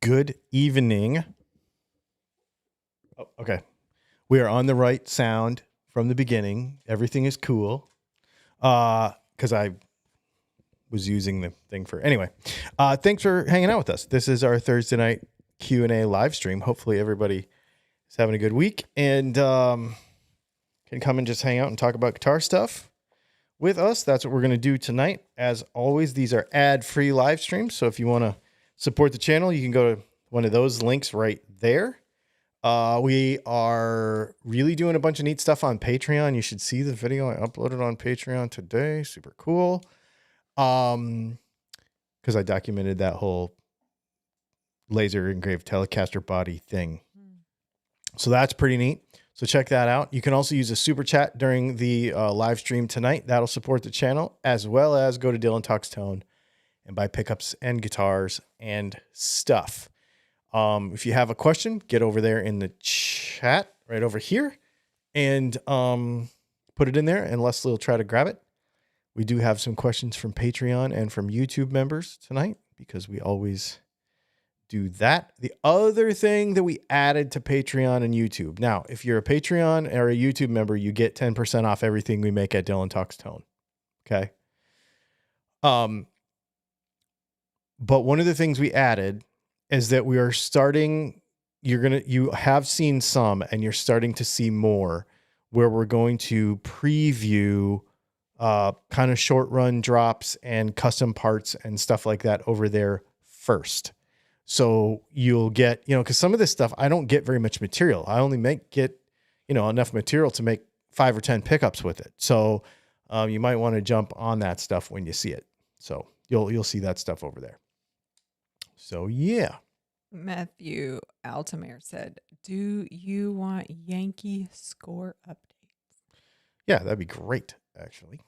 Good evening. Oh, okay. We are on the right sound from the beginning. Everything is cool. Because I was using the thing for anyway. Thanks for hanging out with us. This is our Thursday night Q&A live stream. Hopefully everybody is having a good week and can come and just hang out and talk about guitar stuff with us. That's what we're going to do tonight. As always, these are ad-free live streams. So if you want to support the channel, you can go to one of those links right there. We are really doing a bunch of neat stuff on Patreon. You should see the video I uploaded on Patreon today. Super cool. Because I documented that whole laser engraved Telecaster body thing. So that's pretty neat. So check that out. You can also use a super chat during the live stream tonight. That'll support the channel, as well as go to DylanTalksTone and buy pickups and guitars and stuff. If you have a question, get over there in the chat right over here and put it in there, and Leslie will try to grab it. We do have some questions from Patreon and from YouTube members tonight because we always do that. The other thing that we added to Patreon and YouTube. Now, if you're a Patreon or a YouTube member, you get 10% off everything we make at DylanTalksTone. Okay. But one of the things we added is that we are starting, you have seen some and you're starting to see more where we're going to preview kind of short run drops and custom parts and stuff like that over there first. So you'll get, because some of this stuff, I don't get very much material. I only get enough material to make 5 or 10 pickups with it. So you might want to jump on that stuff when you see it. So you'll see that stuff over there. So, yeah. Matthew Altamere said, do you want Yankee score updates? Yeah, that'd be great, actually.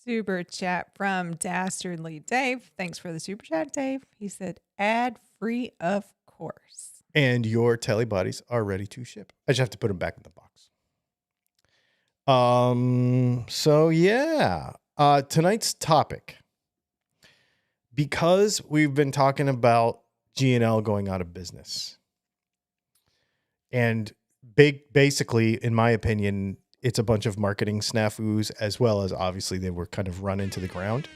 Super chat from Dastardly Dave. Thanks for the super chat, Dave. He said, ad free, of course. And your telly bodies are ready to ship. I just have to put them back in the box. So, yeah. Tonight's topic, because we've been talking about G&L going out of business, and basically, in my opinion, it's a bunch of marketing snafus, as well as obviously they were kind of run into the ground.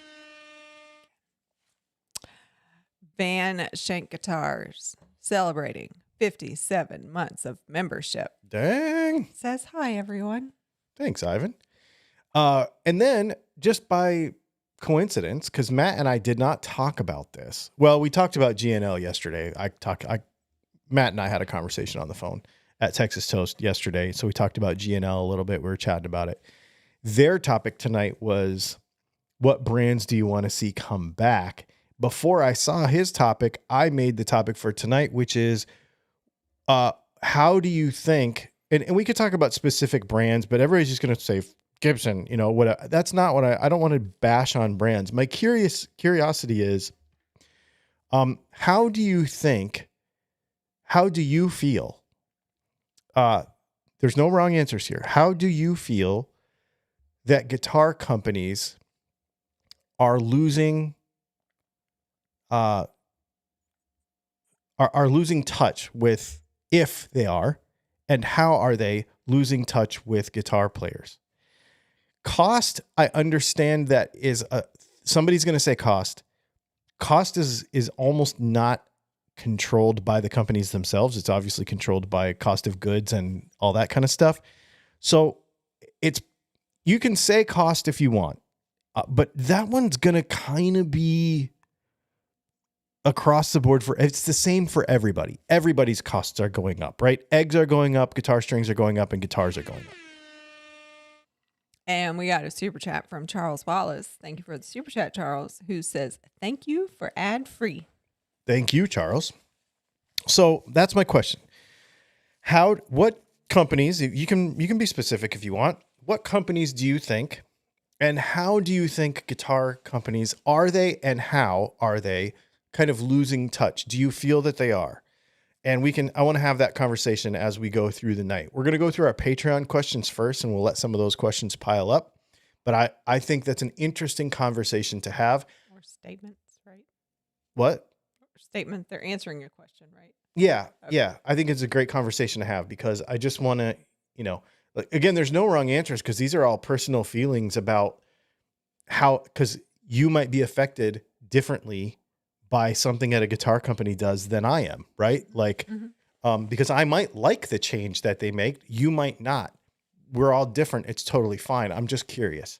Van Shank Guitars celebrating 57 months of membership. Dang. Says hi, everyone. Thanks, Ivan. And then just by coincidence, because Matt and I did not talk about this. Well, we talked about G&L yesterday. Matt and I had a conversation on the phone at Texas Toast yesterday. So we talked about G&L a little bit. We were chatting about it. Their topic tonight was, what brands do you want to see come back? Before I saw his topic, I made the topic for tonight, which is, how do you think, and we could talk about specific brands, but everybody's just going to say Gibson, that's not what I don't want to bash on brands. My curiosity is, how do you feel? There's no wrong answers here. How do you feel that guitar companies are losing, are losing touch with, if they are, and how are they losing touch with guitar players? Cost, I understand that is somebody's going to say cost. Cost is almost not controlled by the companies themselves. It's obviously controlled by cost of goods and all that kind of stuff. So you can say cost if you want, but that one's going to kind of be across the board it's the same for everybody. Everybody's costs are going up, right? Eggs are going up, guitar strings are going up, and guitars are going up. And we got a super chat from Charles Wallace. Thank you for the super chat, Charles, who says, thank you for ad free. Thank you, Charles. So that's my question. What companies, you can be specific if you want. What companies do you think, and how do you think guitar companies, are they and how are they kind of losing touch? Do you feel that they are? And I want to have that conversation as we go through the night. We're going to go through our Patreon questions first, and we'll let some of those questions pile up. But I think that's an interesting conversation to have. Or statements, right? What? Or statement. They're answering your question, right? Yeah. Okay. Yeah. I think it's a great conversation to have because I just want to, you know, like, again, there's no wrong answers because these are all personal feelings about how, because you might be affected differently by something that a guitar company does than I am, right? Like, because I might like the change that they make, you might not. We're all different. It's totally fine. I'm just curious.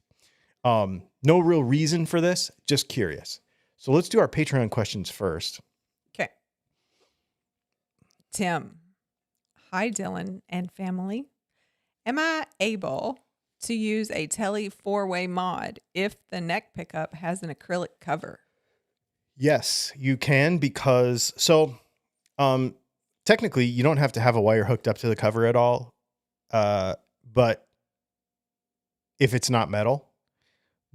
No real reason for this, just curious. So let's do our Patreon questions first. Okay. Tim. Hi, Dylan and family. Am I able to use a Tele 4-way mod if the neck pickup has an acrylic cover? Yes, you can because technically you don't have to have a wire hooked up to the cover at all. But if it's not metal,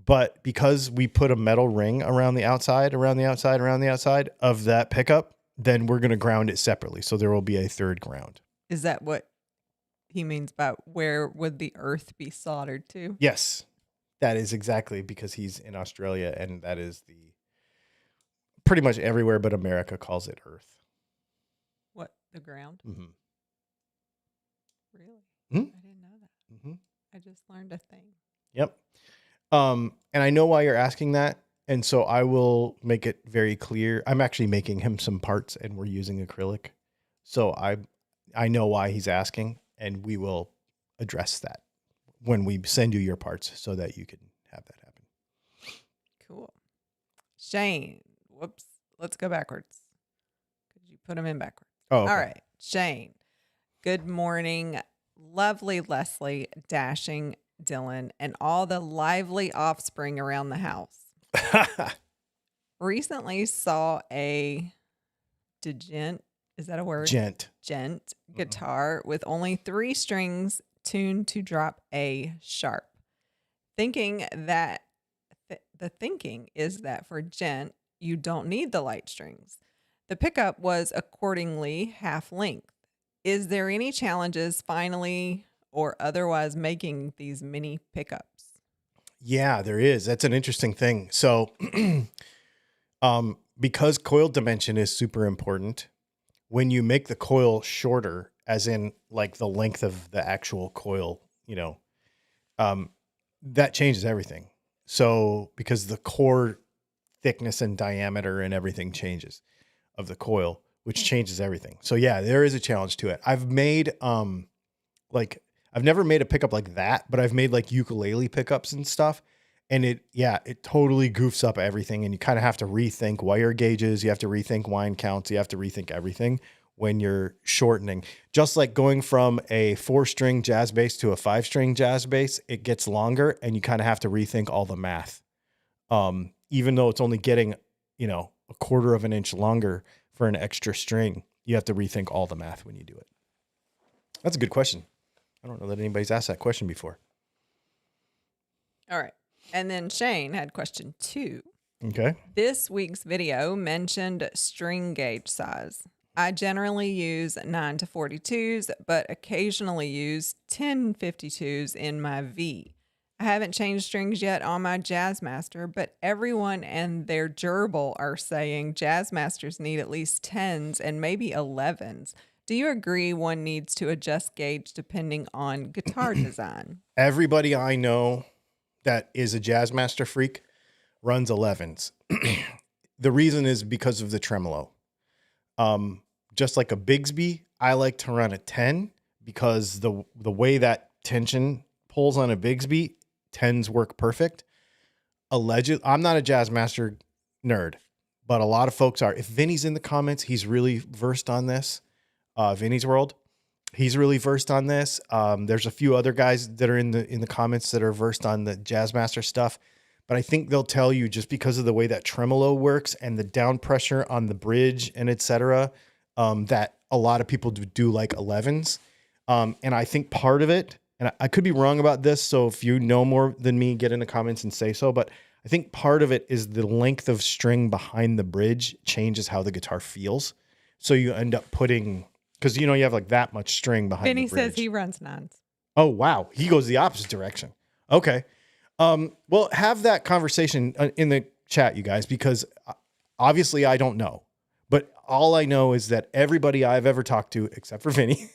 but because we put a metal ring around the outside of that pickup, then we're going to ground it separately. So there will be a third ground. Is that what he means by where would the earth be soldered to? Yes, that is exactly because he's in Australia and that is the pretty much everywhere but America calls it earth. What, the ground? Mm-hmm. Really? Hmm? I didn't know that. Mm-hmm. I just learned a thing. Yep. And I know why you're asking that. And so I will make it very clear. I'm actually making him some parts and we're using acrylic. So I know why he's asking and we will address that when we send you your parts so that you can have that happen. Cool. Shane. Whoops. Let's go backwards. Could you put them in backwards? Oh, okay. All right. Shane. Good morning. Lovely Leslie, dashing Dylan, and all the lively offspring around the house. Recently saw a djent, is that a word? Gent guitar with only 3 strings tuned to drop A sharp. Thinking that the thinking is that for gent, you don't need the light strings. The pickup was accordingly half length. Is there any challenges finally or otherwise making these mini pickups? Yeah, there is. That's an interesting thing. So, because coil dimension is super important, when you make the coil shorter, as in like the length of the actual coil, that changes everything. So, because the core thickness and diameter and everything changes of the coil, which changes everything. So yeah, there is a challenge to it. I've made, I've never made a pickup like that, but I've made like ukulele pickups and stuff. And it totally goofs up everything. And you kind of have to rethink wire gauges. You have to rethink whine counts. You have to rethink everything when you're shortening. Just like going from a 4-string jazz bass to a 5-string jazz bass, it gets longer and you kind of have to rethink all the math. Even though it's only getting, a quarter of an inch longer for an extra string, you have to rethink all the math when you do it. That's a good question. I don't know that anybody's asked that question before. All right. And then Shane had question 2. Okay. This week's video mentioned string gauge size. I generally use 9 to 42s, but occasionally use 1052s in my V. I haven't changed strings yet on my Jazzmaster, but everyone and their gerbil are saying Jazzmasters need at least 10s and maybe 11s. Do you agree one needs to adjust gauge depending on guitar design? Everybody I know that is a Jazzmaster freak runs 11s. The reason is because of the tremolo. Just like a Bigsby, I like to run a 10 because the way that tension pulls on a Bigsby, 10s work perfect. I'm not a Jazzmaster nerd, but a lot of folks are. If Vinny's in the comments, he's really versed on this. Vinny's World, he's really versed on this. There's a few other guys that are in the comments that are versed on the Jazzmaster stuff, but I think they'll tell you just because of the way that tremolo works and the down pressure on the bridge and etc. That a lot of people do like 11s. And I think part of it, and I could be wrong about this, so if you know more than me, get in the comments and say so, but I think part of it is the length of string behind the bridge changes how the guitar feels. So you end up putting, because you have like that much string behind Vinny the bridge. says he runs 9s. Oh, wow. He goes the opposite direction. Okay. Well, have that conversation in the chat, you guys, because obviously I don't know, but all I know is that everybody I've ever talked to, except for Vinny,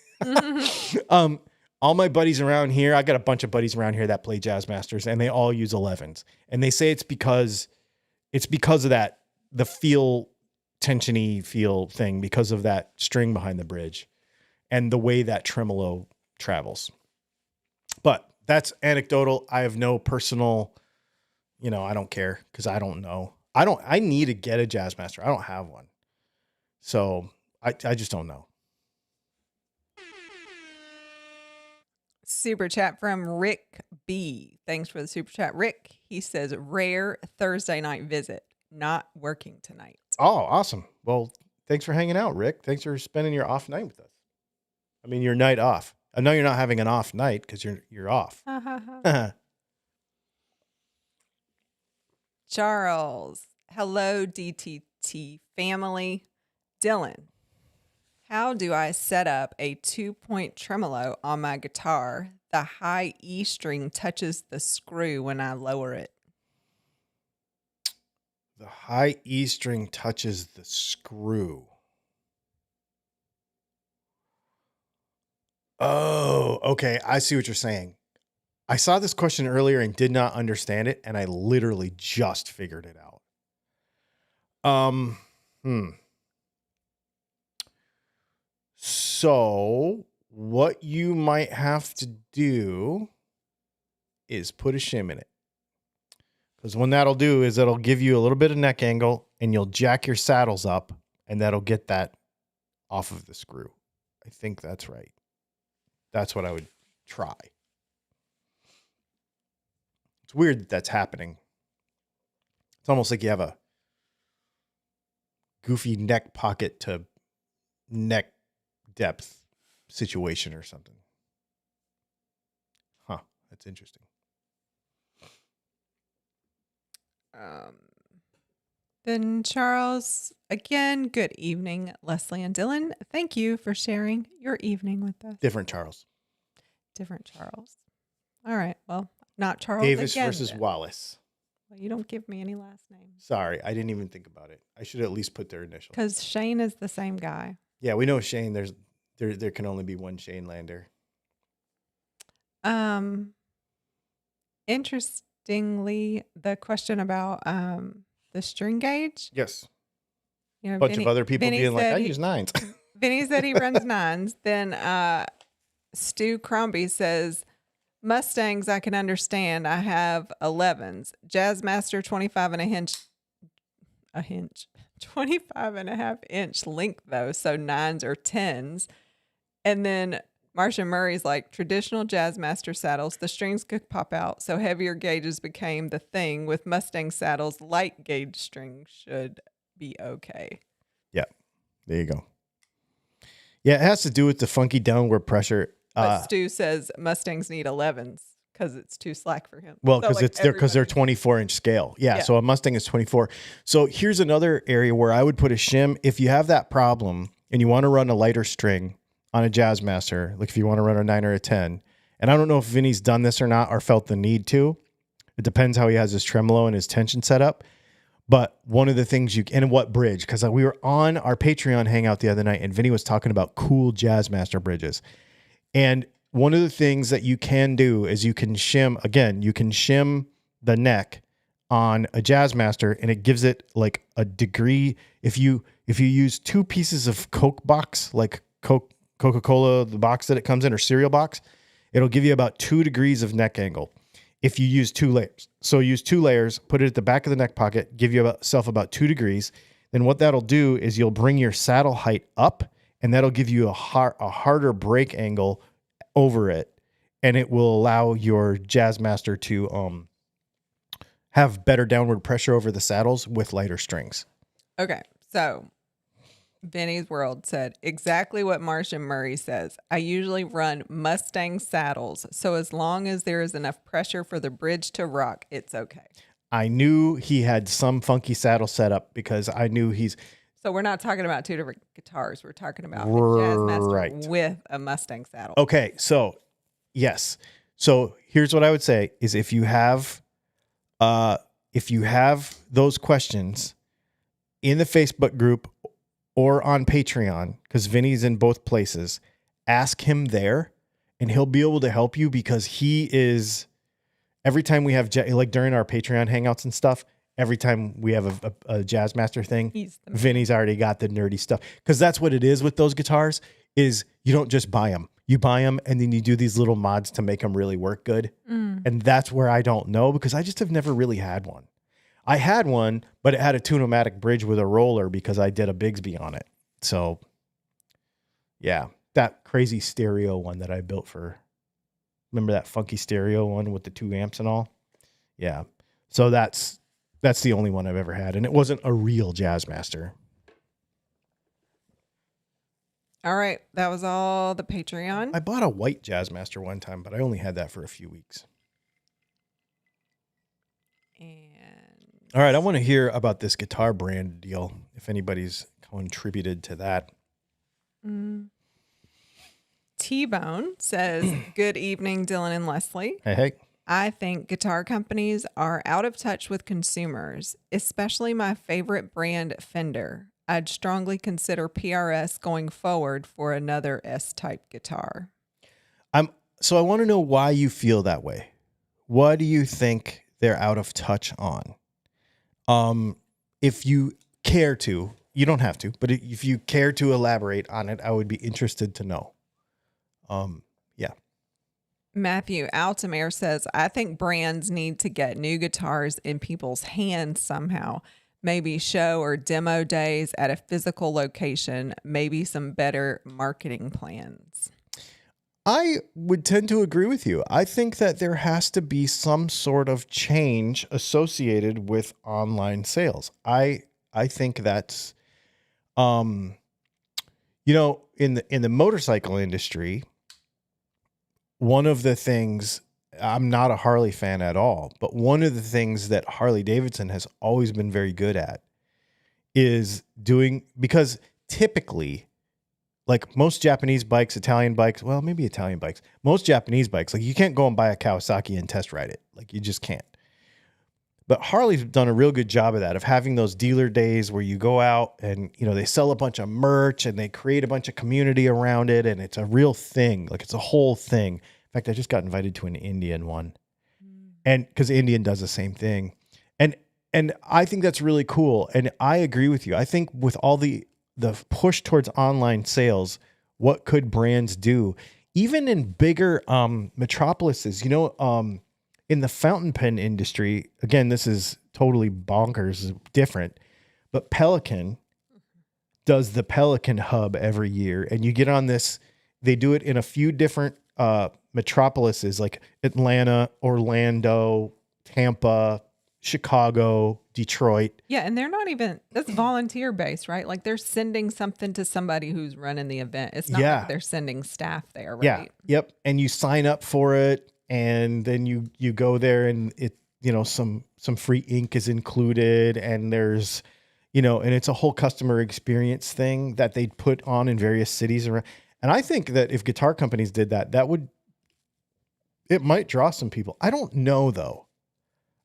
all my buddies around here, I got a bunch of buddies around here that play Jazzmasters, and they all use 11s, and they say it's because of that, the tensiony feel thing, because of that string behind the bridge and the way that tremolo travels. But that's anecdotal. I have no personal, I don't care because I don't know. I need to get a Jazzmaster. I don't have one. So I just don't know. Super chat from Rick B. Thanks for the super chat, Rick. He says, rare Thursday night visit. Not working tonight. Oh, awesome. Well, thanks for hanging out, Rick. Thanks for spending your off night with us. I mean, your night off. I know you're not having an off night because you're off. Charles. Hello, DTT family. Dylan. How do I set up a 2-point tremolo on my guitar? The high E string touches the screw when I lower it. The high E string touches the screw. Oh, okay. I see what you're saying. I saw this question earlier and did not understand it, and I literally just figured it out. So what you might have to do is put a shim in it. Because what that'll do is it'll give you a little bit of neck angle, and you'll jack your saddles up, and that'll get that off of the screw. I think that's right. That's what I would try. It's weird that that's happening. It's almost like you have a goofy neck pocket to neck depth situation or something. Huh. That's interesting. Then Charles, again, good evening, Leslie and Dylan. Thank you for sharing your evening with us. Different Charles. Different Charles. All right. Well, not Charles Davis again, versus then. Wallace. Well, you don't give me any last names. Sorry, I didn't even think about it. I should at least put their initials. Because Shane is the same guy. Yeah, we know Shane. There can only be one Shane Lander. Interestingly, the question about the string gauge. Yes. You know, A bunch of other people being like, I use 9s. Vinny said he runs 9s. Then Stu Crombie says, Mustangs I can understand. I have 11s. Jazzmaster 25 and a half inch length though. So 9s or 10s. And then Marcia Murray's like, traditional Jazzmaster saddles, the strings could pop out. So heavier gauges became the thing. With Mustang saddles, light gauge strings should be okay. Yeah. There you go. Yeah, it has to do with the funky downward pressure. But Stu says Mustangs need 11s because it's too slack for him. Well, because they're 24-inch scale. Yeah, so a Mustang is 24. So here's another area where I would put a shim. If you have that problem and you want to run a lighter string on a Jazzmaster, like if you want to run a 9 or a 10, and I don't know if Vinny's done this or not or felt the need to. It depends how he has his tremolo and his tension set up. But one of the things and what bridge, because we were on our Patreon hangout the other night and Vinny was talking about cool Jazzmaster bridges. And one of the things that you can do is you can shim the neck on a Jazzmaster and it gives it like a degree. If you use 2 pieces of Coke box, like Coca-Cola, the box that it comes in, or cereal box, it'll give you about 2 degrees of neck angle. If you use 2 layers. So use 2 layers, put it at the back of the neck pocket, give yourself about 2 degrees. Then what that'll do is you'll bring your saddle height up, and that'll give you a harder break angle over it, and it will allow your Jazzmaster to have better downward pressure over the saddles with lighter strings. Okay, so Vinny's World said exactly what Marcia Murray says. I usually run Mustang saddles, so as long as there is enough pressure for the bridge to rock, it's okay. I knew he had some funky saddle setup because I knew So we're not talking about 2 different guitars. We're talking about a Jazzmaster with a Mustang saddle. Okay, so yes. So here's what I would say is if you have If you have those questions in the Facebook group or on Patreon, because Vinny's in both places, ask him there and he'll be able to help you, because he is, every time we have, like during our Patreon hangouts and stuff, every time we have a Jazzmaster thing, Vinny's already got the nerdy stuff. Because that's what it is with those guitars, is you don't just buy them. You buy them and then you do these little mods to make them really work good. And that's where I don't know, because I just have never really had one. I had one, but it had a Tune-O-Matic bridge with a roller because I did a Bigsby on it. So, yeah, that crazy stereo one that I built for, remember that funky stereo one with the 2 amps and all? Yeah. So that's the only one I've ever had, and it wasn't a real Jazzmaster. All right, that was all the Patreon. I bought a white Jazzmaster one time, but I only had that for a few weeks. And all right, I want to hear about this guitar brand deal, if anybody's contributed to that. T-Bone says, good evening, Dylan and Leslie. Hey. I think guitar companies are out of touch with consumers, especially my favorite brand, Fender. I'd strongly consider PRS going forward for another S-type guitar. So I want to know why you feel that way. What do you think they're out of touch on? If you care to, you don't have to, but if you care to elaborate on it, I would be interested to know. Yeah. Matthew Altamere says, I think brands need to get new guitars in people's hands somehow. Maybe show or demo days at a physical location, maybe some better marketing plans. I would tend to agree with you. I think that there has to be some sort of change associated with online sales. I think that's, in the motorcycle industry, one of the things, I'm not a Harley fan at all, but one of the things that Harley Davidson has always been very good at is doing, because typically, like most Japanese bikes, Italian bikes, well, maybe Italian bikes, most Japanese bikes, like you can't go and buy a Kawasaki and test ride it. Like you just can't. But Harley's done a real good job of that, of having those dealer days where you go out and, they sell a bunch of merch and they create a bunch of community around it. And it's a real thing. Like it's a whole thing. In fact, I just got invited to an Indian one, and because Indian does the same thing. And I think that's really cool. And I agree with you. I think with all the push towards online sales, what could brands do? Even in bigger metropolises, in the fountain pen industry, again, this is totally bonkers, different, but Pelican does the Pelican Hub every year. And you get on this, they do it in a few different metropolises like Atlanta, Orlando, Tampa, Chicago, Detroit. Yeah, and they're not even, that's volunteer based, right? Like they're sending something to somebody who's running the event. It's not like they're sending staff there, right? Yeah, yep. And you sign up for it, and then you go there, and it, some free ink is included, and there's, and it's a whole customer experience thing that they put on in various cities around. And I think that if guitar companies did that, it might draw some people. I don't know though.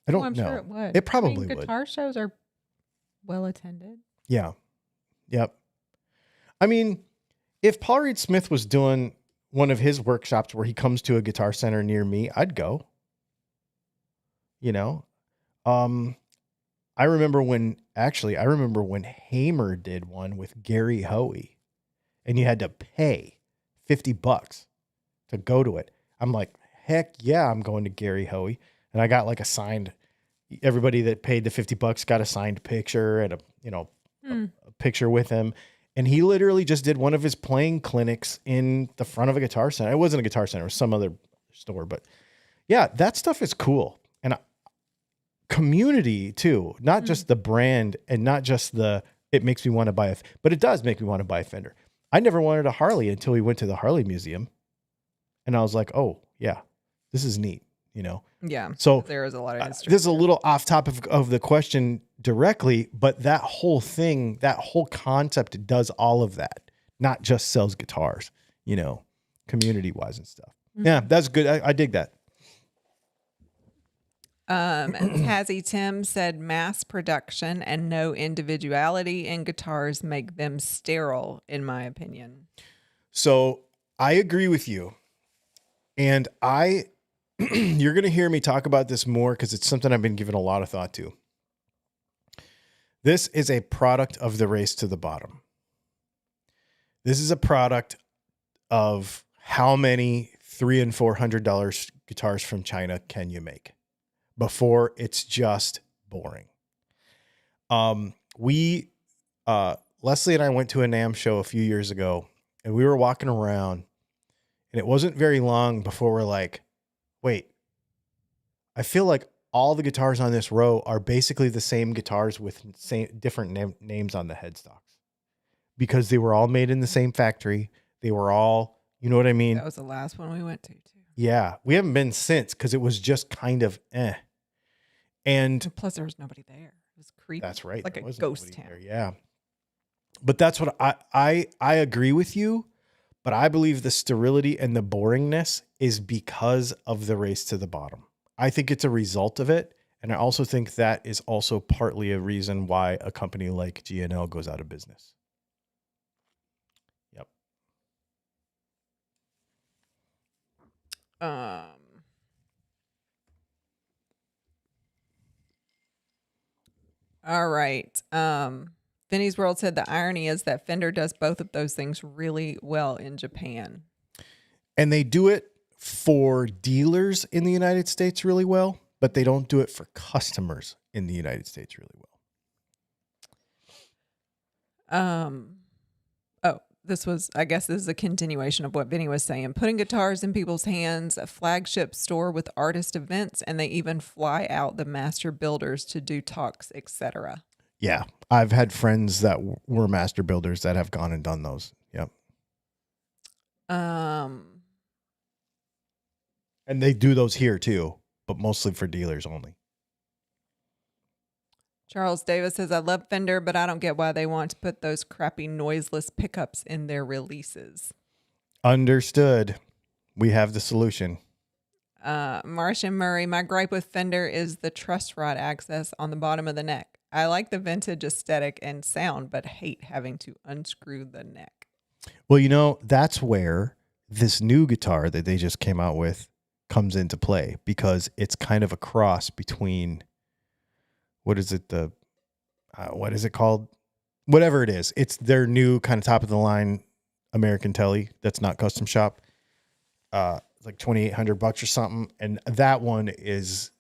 I don't know. Sure it would. It probably would. Guitar shows are well attended. Yeah. Yep. I mean, if Paul Reed Smith was doing one of his workshops where he comes to a guitar center near me, I'd go. I remember when Hamer did one with Gary Hoey, and you had to pay $50 to go to it. I'm like, heck yeah, I'm going to Gary Hoey. And I got like everybody that paid the $50 got a signed picture and a picture with him. And he literally just did one of his playing clinics in the front of a guitar center. It wasn't a guitar center, it was some other store, but yeah, that stuff is cool. And community too, not just the brand and not just it makes me want to buy but it does make me want to buy a Fender. I never wanted a Harley until we went to the Harley Museum. And I was like, oh yeah, this is neat. Yeah. So there is a lot of history. This is a little off topic of the question directly, but that whole thing, that whole concept does all of that, not just sells guitars, community wise and stuff. Mm-hmm. Yeah, that's good. I dig that. Tazzy Tim said mass production and no individuality in guitars make them sterile, in my opinion. So I agree with you. And you're going to hear me talk about this more because it's something I've been giving a lot of thought to. This is a product of the race to the bottom. This is a product of how many $300 and $400 guitars from China can you make before it's just boring. Leslie and I went to a NAMM show a few years ago, and we were walking around, and it wasn't very long before we're like, wait, I feel like all the guitars on this row are basically the same guitars with different names on the headstocks because they were all made in the same factory. They were all, you know what I mean? That was the last one we went to, too. Yeah. We haven't been since because it was just kind of And plus, there was nobody there. It was creepy. That's right. Like a ghost town. There. Yeah. But that's what I agree with you. But I believe the sterility and the boringness is because of the race to the bottom. I think it's a result of it. And I also think that is also partly a reason why a company like G&L goes out of business. Yep. All right. Vinny's World said the irony is that Fender does both of those things really well in Japan. And they do it for dealers in the United States really well, but they don't do it for customers in the United States really well. I guess this is a continuation of what Vinny was saying. Putting guitars in people's hands, a flagship store with artist events, and they even fly out the master builders to do talks, etc. Yeah. I've had friends that were master builders that have gone and done those. Yep. And they do those here too, but mostly for dealers only. Charles Davis says, I love Fender, but I don't get why they want to put those crappy noiseless pickups in their releases. Understood. We have the solution. Marcia Murray, my gripe with Fender is the truss rod access on the bottom of the neck. I like the vintage aesthetic and sound, but hate having to unscrew the neck. Well, that's where this new guitar that they just came out with comes into play because it's kind of a cross between, what is it called? Whatever it is. It's their new kind of top of the line American Telly that's not custom shop. It's like $2,800 or something. And that one is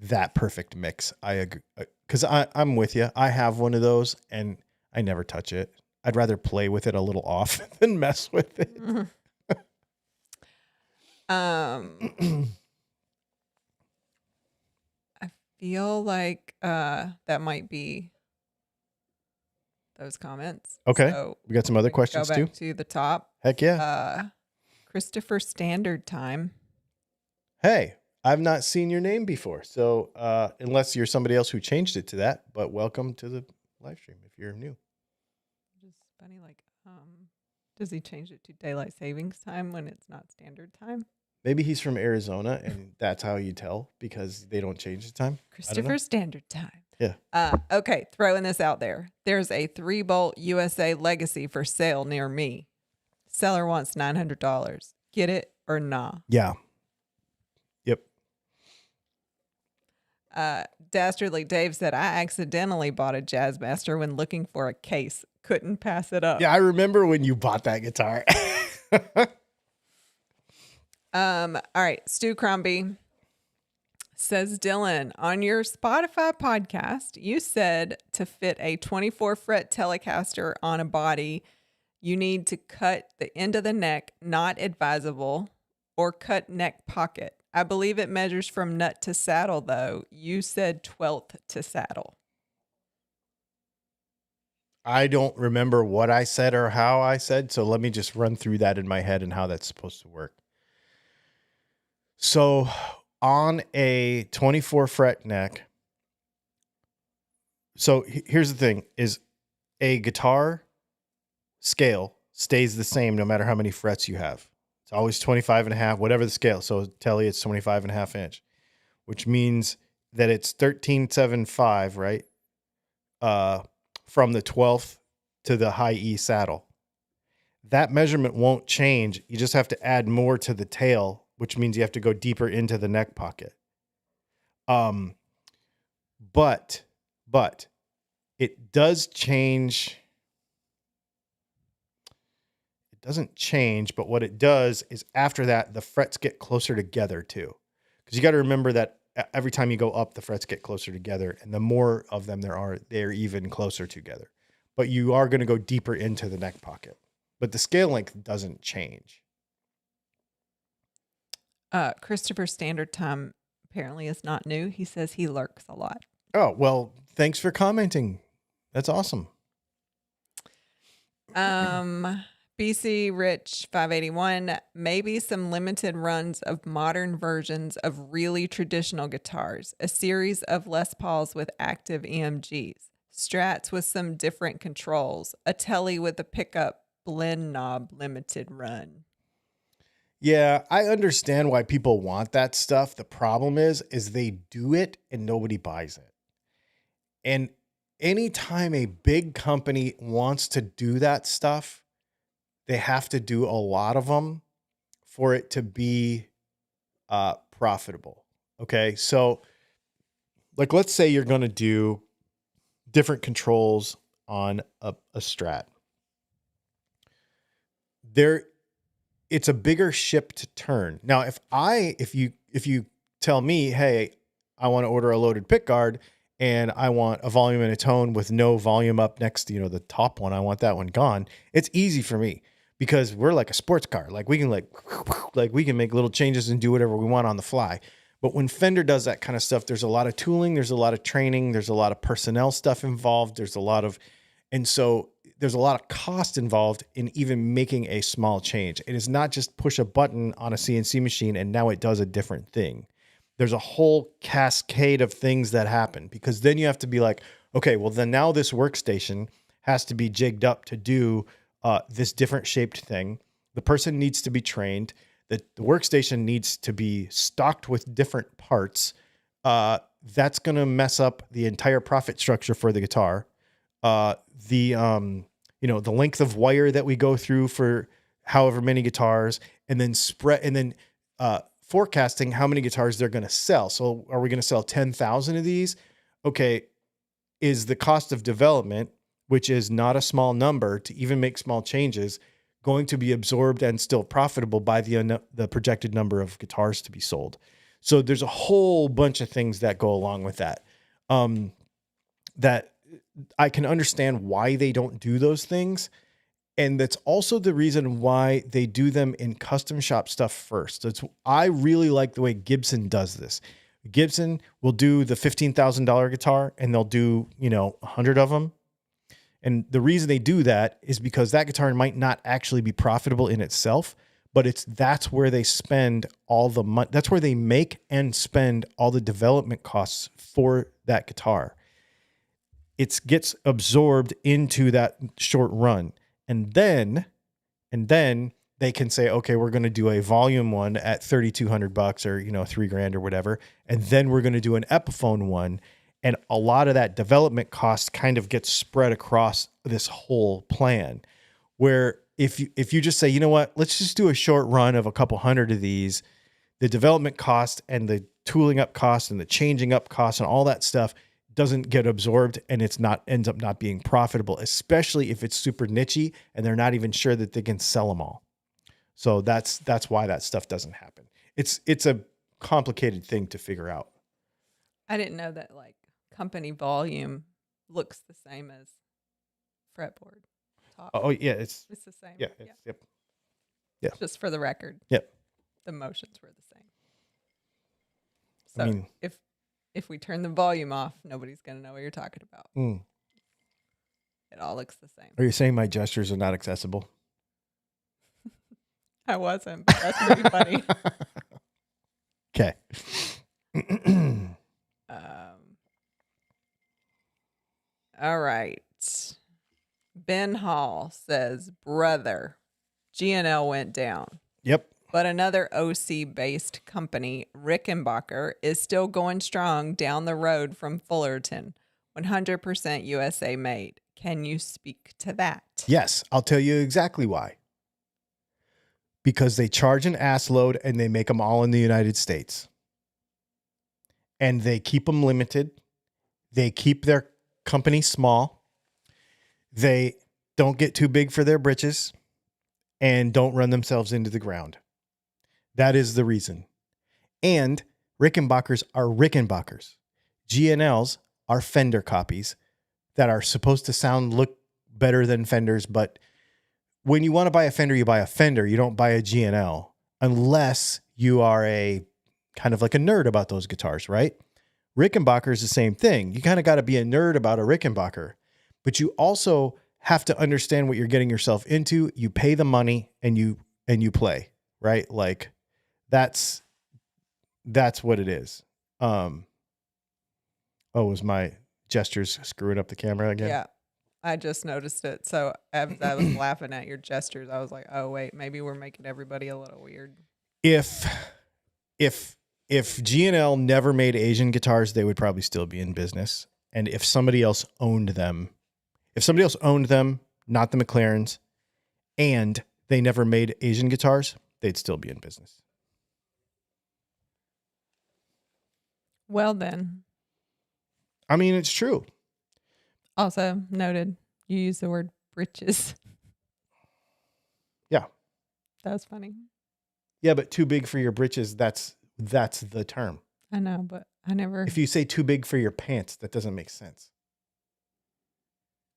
that perfect mix. I agree. Because I'm with you. I have one of those and I never touch it. I'd rather play with it a little off than mess with it. I feel like that might be those comments. Okay. So we got some other questions go back too. To the top. Heck yeah. Christopher Standard Time. Hey, I've not seen your name before. So unless you're somebody else who changed it to that, but welcome to the live stream if you're new. Just funny, does he change it to daylight savings time when it's not standard time? Maybe he's from Arizona and that's how you tell because they don't change the time. Christopher Standard Time. Yeah. Okay, throwing this out there. There's a 3-bolt USA Legacy for sale near me. Seller wants $900. Get it or nah? Yeah. Yep. Dastardly Dave said, I accidentally bought a Jazzmaster when looking for a case. Couldn't pass it up. Yeah, I remember when you bought that guitar. All right, Stu Crombie says, Dylan, on your Spotify podcast, you said to fit a 24 fret Telecaster on a body, you need to cut the end of the neck, not advisable, or cut neck pocket. I believe it measures from nut to saddle, though. You said 12th to saddle. I don't remember what I said or how I said, so let me just run through that in my head and how that's supposed to work. So on a 24 fret neck, so here's the thing, is a guitar scale stays the same no matter how many frets you have. It's always 25 and a half, whatever the scale. So tell you it's 25 and a half inch, which means that it's 13.75, right? From the 12th to the high E saddle. That measurement won't change. You just have to add more to the tail, which means you have to go deeper into the neck pocket. But it does change. It doesn't change, but what it does is after that, the frets get closer together too. Because you got to remember that every time you go up, the frets get closer together, and the more of them there are, they're even closer together. But you are going to go deeper into the neck pocket. But the scale length doesn't change. Christopher Standard Time apparently is not new. He says he lurks a lot. Oh, well, thanks for commenting. That's awesome. BC Rich 581, maybe some limited runs of modern versions of really traditional guitars, a series of Les Pauls with active EMGs, Strats with some different controls, a Telly with a pickup blend knob limited run. Yeah, I understand why people want that stuff. The problem is they do it and nobody buys it. And anytime a big company wants to do that stuff, they have to do a lot of them for it to be profitable. Okay, so like let's say you're going to do different controls on a Strat. It's a bigger ship to turn. Now, if you tell me, hey, I want to order a loaded pick guard and I want a volume and a tone with no volume up next to, the top one, I want that one gone. It's easy for me because we're like a sports car. Like we can we can make little changes and do whatever we want on the fly. But when Fender does that kind of stuff, there's a lot of tooling, there's a lot of training, there's a lot of personnel stuff involved. There's a lot of cost involved in even making a small change. It is not just push a button on a CNC machine and now it does a different thing. There's a whole cascade of things that happen because then you have to be like, okay, well then now this workstation has to be jigged up to do this different shaped thing. The person needs to be trained. The workstation needs to be stocked with different parts. That's going to mess up the entire profit structure for the guitar. The length of wire that we go through for however many guitars, and then forecasting how many guitars they're going to sell. So are we going to sell 10,000 of these? Okay. Is the cost of development, which is not a small number to even make small changes, going to be absorbed and still profitable by the projected number of guitars to be sold? So there's a whole bunch of things that go along with that. That I can understand why they don't do those things. And that's also the reason why they do them in custom shop stuff first. I really like the way Gibson does this. Gibson will do the $15,000 guitar and they'll do, 100 of them. And the reason they do that is because that guitar might not actually be profitable in itself, but that's where they spend all the money. That's where they make and spend all the development costs for that guitar. It gets absorbed into that short run. And then they can say, okay, we're going to do a volume one at $3,200 or, $3,000 or whatever. And then we're going to do an Epiphone one. And a lot of that development cost kind of gets spread across this whole plan, where if you just say, you know what, let's just do a short run of a couple hundred of these, the development cost and the tooling up cost and the changing up cost and all that stuff doesn't get absorbed, and ends up not being profitable, especially if it's super nichey and they're not even sure that they can sell them all. So that's why that stuff doesn't happen. It's a complicated thing to figure out. I didn't know that company volume looks the same as fretboard top. Oh yeah, it's the same. Yeah, yep. Yeah. Just for the record. Yep. The motions were the same. So if we turn the volume off, nobody's going to know what you're talking about. It all looks the same. Are you saying my gestures are not accessible? I wasn't, but that's pretty funny. Okay. All right. Ben Hall says, brother, GNL went down. Yep. But another OC-based company, Rickenbacker, is still going strong down the road from Fullerton, 100% USA made. Can you speak to that? Yes, I'll tell you exactly why. Because they charge an ass load and they make them all in the United States. And they keep them limited. They keep their company small. They don't get too big for their britches and don't run themselves into the ground. That is the reason. And Rickenbackers are Rickenbackers. GNLs are Fender copies that are supposed to look better than Fenders, but when you want to buy a Fender, you buy a Fender. You don't buy a GNL unless you are a kind of like a nerd about those guitars, right? Rickenbacker is the same thing. You kind of got to be a nerd about a Rickenbacker, but you also have to understand what you're getting yourself into. You pay the money and you play, right? Like that's what it is. Was my gestures screwing up the camera again? Yeah. I just noticed it. So as I was laughing at your gestures, I was like, oh, wait, maybe we're making everybody a little weird. If GNL never made Asian guitars, they would probably still be in business. And if somebody else owned them, not the McLarens, and they never made Asian guitars, they'd still be in business. Well, then. I mean, it's true. Also noted, you use the word britches. Yeah. That was funny. Yeah, but too big for your britches, that's the term. I know, but I never. If you say too big for your pants, that doesn't make sense.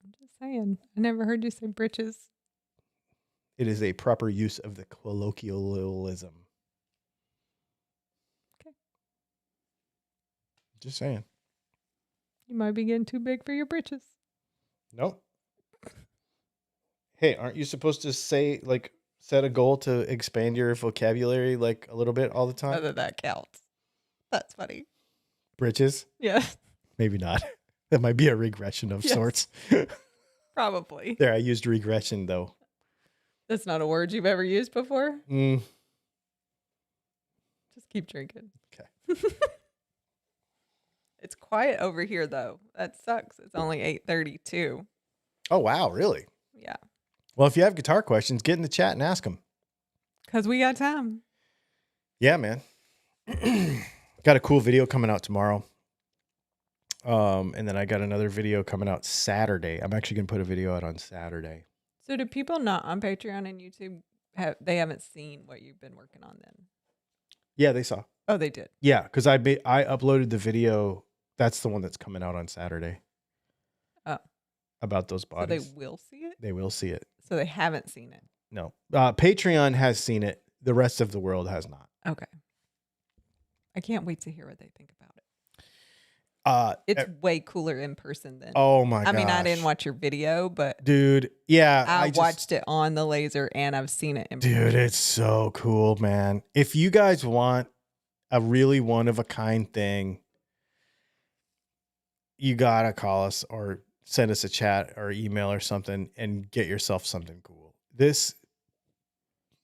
I'm just saying. I never heard you say britches. It is a proper use of the colloquialism. Okay. Just saying. You might be getting too big for your britches. Nope. Hey, aren't you supposed to say, like, set a goal to expand your vocabulary, like, a little bit all the time? Whether that counts. That's funny. Britches? Yeah. Maybe not. That might be a regression of sorts. Probably. There, I used regression, though. That's not a word you've ever used before? Just keep drinking. Okay. It's quiet over here, though. That sucks. It's only 8:32. Oh, wow. Really? Yeah. Well, if you have guitar questions, get in the chat and ask them. Because we got time. Yeah, man. Got a cool video coming out tomorrow. And then I got another video coming out Saturday. I'm actually going to put a video out on Saturday. So do people not on Patreon and YouTube, they haven't seen what you've been working on then? Yeah, they saw. Oh, they did? Yeah, because I uploaded the video. That's the one that's coming out on Saturday. Oh. About those bodies. So they will see it? They will see it. So they haven't seen it? No. Patreon has seen it. The rest of the world has not. Okay. I can't wait to hear what they think about it. It's way cooler in person than. Oh my gosh. I mean, I didn't watch your video, but dude, yeah, I watched it on the laser and I've seen it in person. Dude, it's so cool, man. If you guys want a really one of a kind thing, you gotta call us or send us a chat or email or something and get yourself something cool.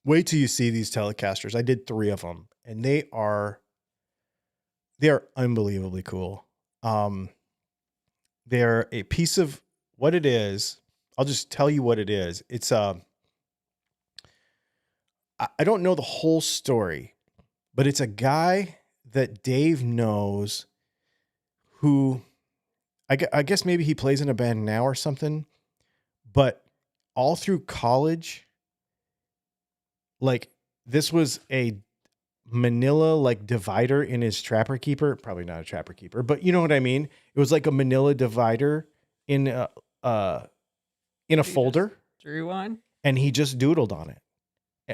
Wait till you see these Telecasters. I did 3 of them and they are unbelievably cool. They're a piece of what it is. I'll just tell you what it is. It's I don't know the whole story, but it's a guy that Dave knows who I guess maybe he plays in a band now or something, but all through college, like this was a manila like divider in his Trapper Keeper. Probably not a Trapper Keeper, but you know what I mean? It was like a manila divider in a folder. Drew one. And he just doodled on it.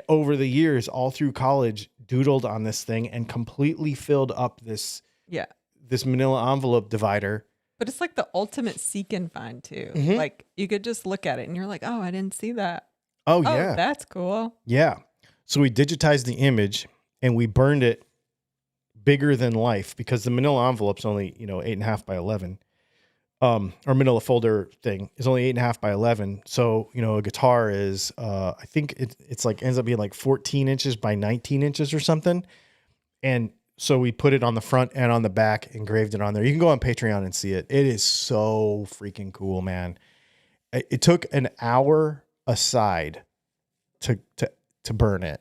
Over the years, all through college, doodled on this thing and completely filled up this manila envelope divider. But it's like the ultimate seek and find too. Mm-hmm. Like you could just look at it and you're like, oh, I didn't see that. Oh yeah. That's cool. Yeah. So we digitized the image and we burned it bigger than life because the manila envelope's only, 8.5 by 11. or manila folder thing is only 8.5 by 11. So, a guitar is, I think it's like ends up being like 14 inches by 19 inches or something. And so we put it on the front and on the back, engraved it on there. You can go on Patreon and see it. It is so freaking cool, man. It took an hour aside to burn it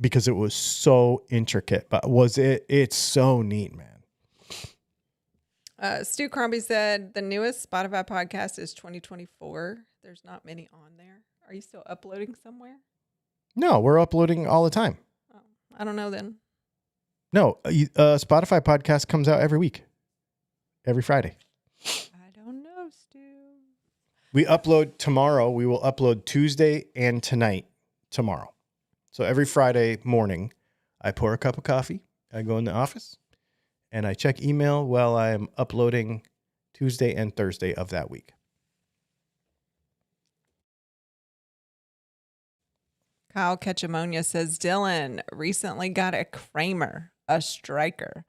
because it was so intricate, but it's so neat, man. Stu Crombie said the newest Spotify podcast is 2024. There's not many on there. Are you still uploading somewhere? No, we're uploading all the time. Oh, I don't know then. No, Spotify podcast comes out every week, every Friday. I don't know, Stu. We upload tomorrow. We will upload Tuesday and tonight tomorrow. So every Friday morning, I pour a cup of coffee. I go in the office and I check email while I am uploading Tuesday and Thursday of that week. Kyle Ketchamonia says, Dylan recently got a Kramer, a striker,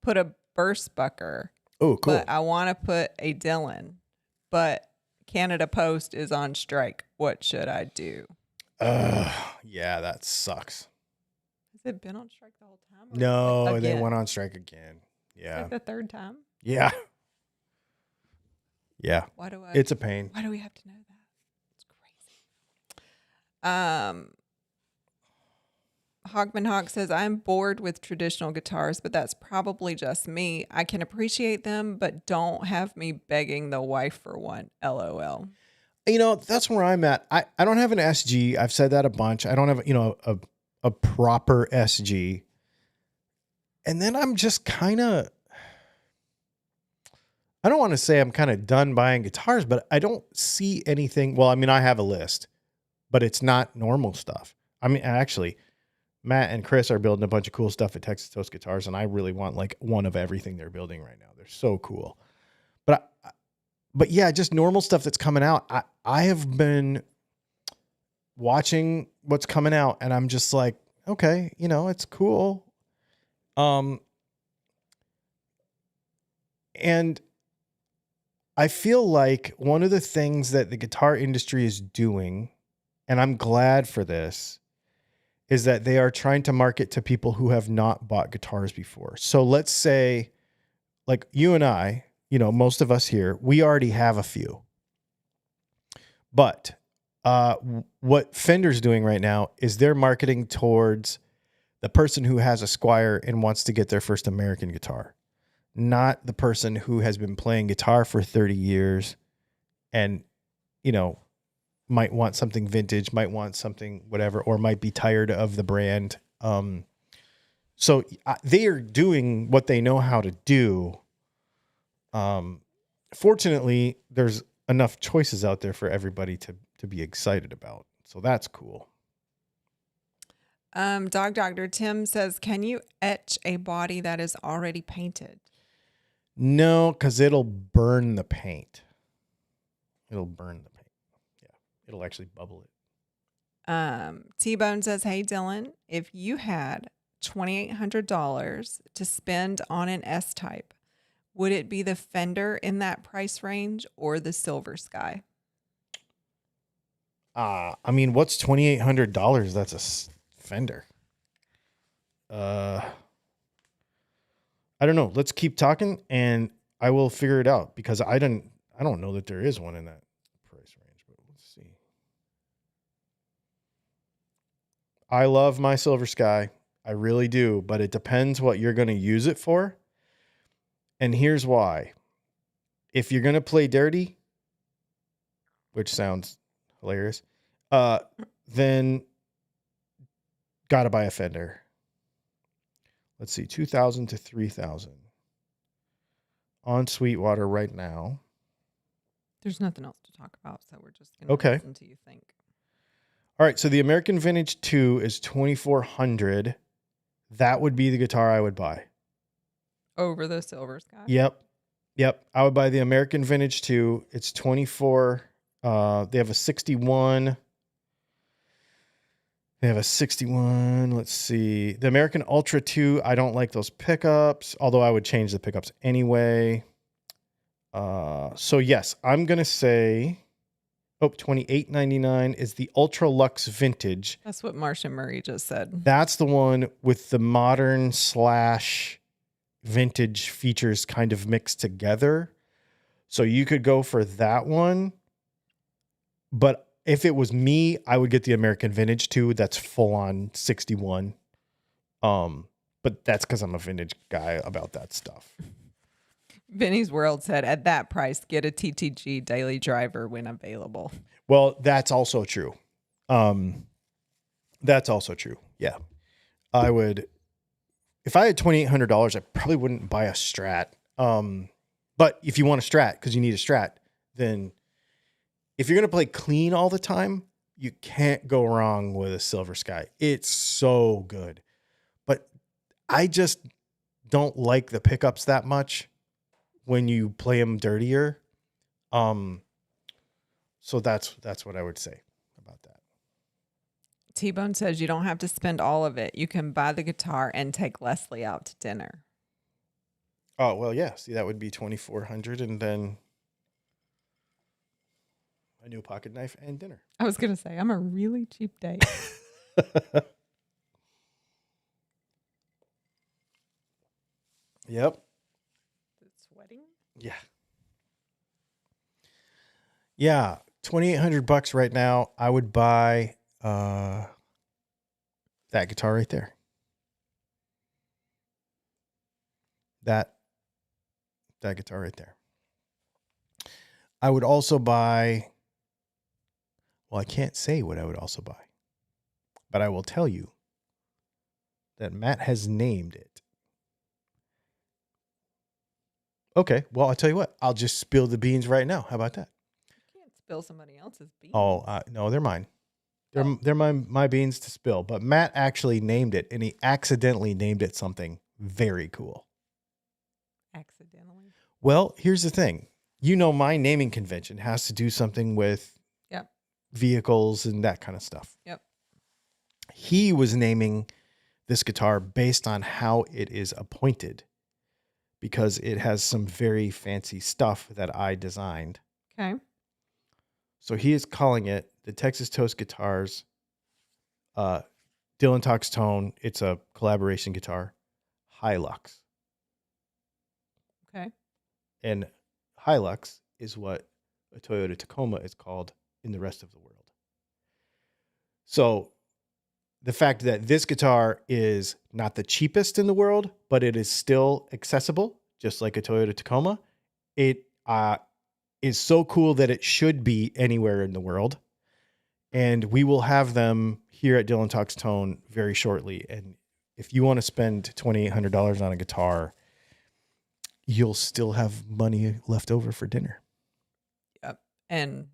put a burstbucker. Oh, cool. But I want to put a Dylan, but Canada Post is on strike. What should I do? Yeah, that sucks. Has it been on strike the whole time? No, they went on strike again. Yeah. It's like the third time? Yeah. Yeah. It's a pain. Why do we have to know that? It's crazy. Hogman Hawk says, I'm bored with traditional guitars, but that's probably just me. I can appreciate them, but don't have me begging the wife for one. LOL. That's where I'm at. I don't have an SG. I've said that a bunch. I don't have, a proper SG. And then I'm just kind of, I don't want to say I'm kind of done buying guitars, but I don't see anything. Well, I mean, I have a list, but it's not normal stuff. I mean, actually, Matt and Chris are building a bunch of cool stuff at Texas Toast Guitars, and I really want like one of everything they're building right now. They're so cool. But yeah, just normal stuff that's coming out. I have been watching what's coming out, and I'm just like, okay, it's cool. And I feel like one of the things that the guitar industry is doing, and I'm glad for this, is that they are trying to market to people who have not bought guitars before. So let's say, like you and I, most of us here, we already have a few. But what Fender's doing right now is they're marketing towards the person who has a Squier and wants to get their first American guitar, not the person who has been playing guitar for 30 years and, might want something vintage, might want something whatever, or might be tired of the brand. So they are doing what they know how to do. Fortunately, there's enough choices out there for everybody to be excited about. So that's cool. Dog Doctor Tim says, can you etch a body that is already painted? No, because it'll burn the paint. It'll burn the paint. Yeah, it'll actually bubble it. T-Bone says, hey, Dylan, if you had $2,800 to spend on an S-Type, would it be the Fender in that price range or the Silver Sky? I mean, what's $2,800? That's a Fender. I don't know. Let's keep talking and I will figure it out because I don't know that there is one in that price range, but let's see. I love my Silver Sky. I really do, but it depends what you're going to use it for. And here's why. If you're going to play dirty, which sounds hilarious, then got to buy a Fender. Let's see, $2,000 to $3,000 on Sweetwater right now. There's nothing else to talk about, so we're just going to listen to you think. All right, so the American Vintage 2 is $2,400. That would be the guitar I would buy. Over the Silver Sky? Yep. I would buy the American Vintage 2. It's $2,400. They have a 61. Let's see. The American Ultra 2, I don't like those pickups, although I would change the pickups anyway. So yes, I'm going to say, $28.99 is the Ultra Luxe Vintage. That's what Marcia Murray just said. That's the one with the modern / vintage features kind of mixed together. So you could go for that one. But if it was me, I would get the American Vintage too. That's full on 61. But that's because I'm a vintage guy about that stuff. Vinny's World said, at that price, get a TTG daily driver when available. Well, that's also true. That's also true. Yeah. I would, if I had $2,800, I probably wouldn't buy a Strat. But if you want a Strat, because you need a Strat, then if you're going to play clean all the time, you can't go wrong with a Silver Sky. It's so good. But I just don't like the pickups that much when you play them dirtier. So that's what I would say about that. T-Bone says you don't have to spend all of it. You can buy the guitar and take Leslie out to dinner. Oh, well, yeah. See, that would be $2,400 and then a new pocket knife and dinner. I was going to say, I'm a really cheap date. Yep. Sweating? Yeah. Yeah. $2,800 right now. I would buy that guitar right there. That guitar right there. I would also buy, well, I can't say what I would also buy, but I will tell you that Matt has named it. Okay, well, I'll tell you what. I'll just spill the beans right now. How about that? You can't spill somebody else's beans. Oh, no, they're mine. They're my beans to spill. But Matt actually named it, and he accidentally named it something very cool. Accidentally? Well, here's the thing. You know, my naming convention has to do something with vehicles and that kind of stuff. Yep. He was naming this guitar based on how it is appointed, because it has some very fancy stuff that I designed. Okay. So he is calling it the Texas Toast Guitars, DylanTalksTone. It's a collaboration guitar, Hilux. Okay. And Hilux is what a Toyota Tacoma is called in the rest of the world. So the fact that this guitar is not the cheapest in the world, but it is still accessible, just like a Toyota Tacoma, it is so cool that it should be anywhere in the world. And we will have them here at DylanTalksTone very shortly. And if you want to spend $2,800 on a guitar, you'll still have money left over for dinner. Yep. And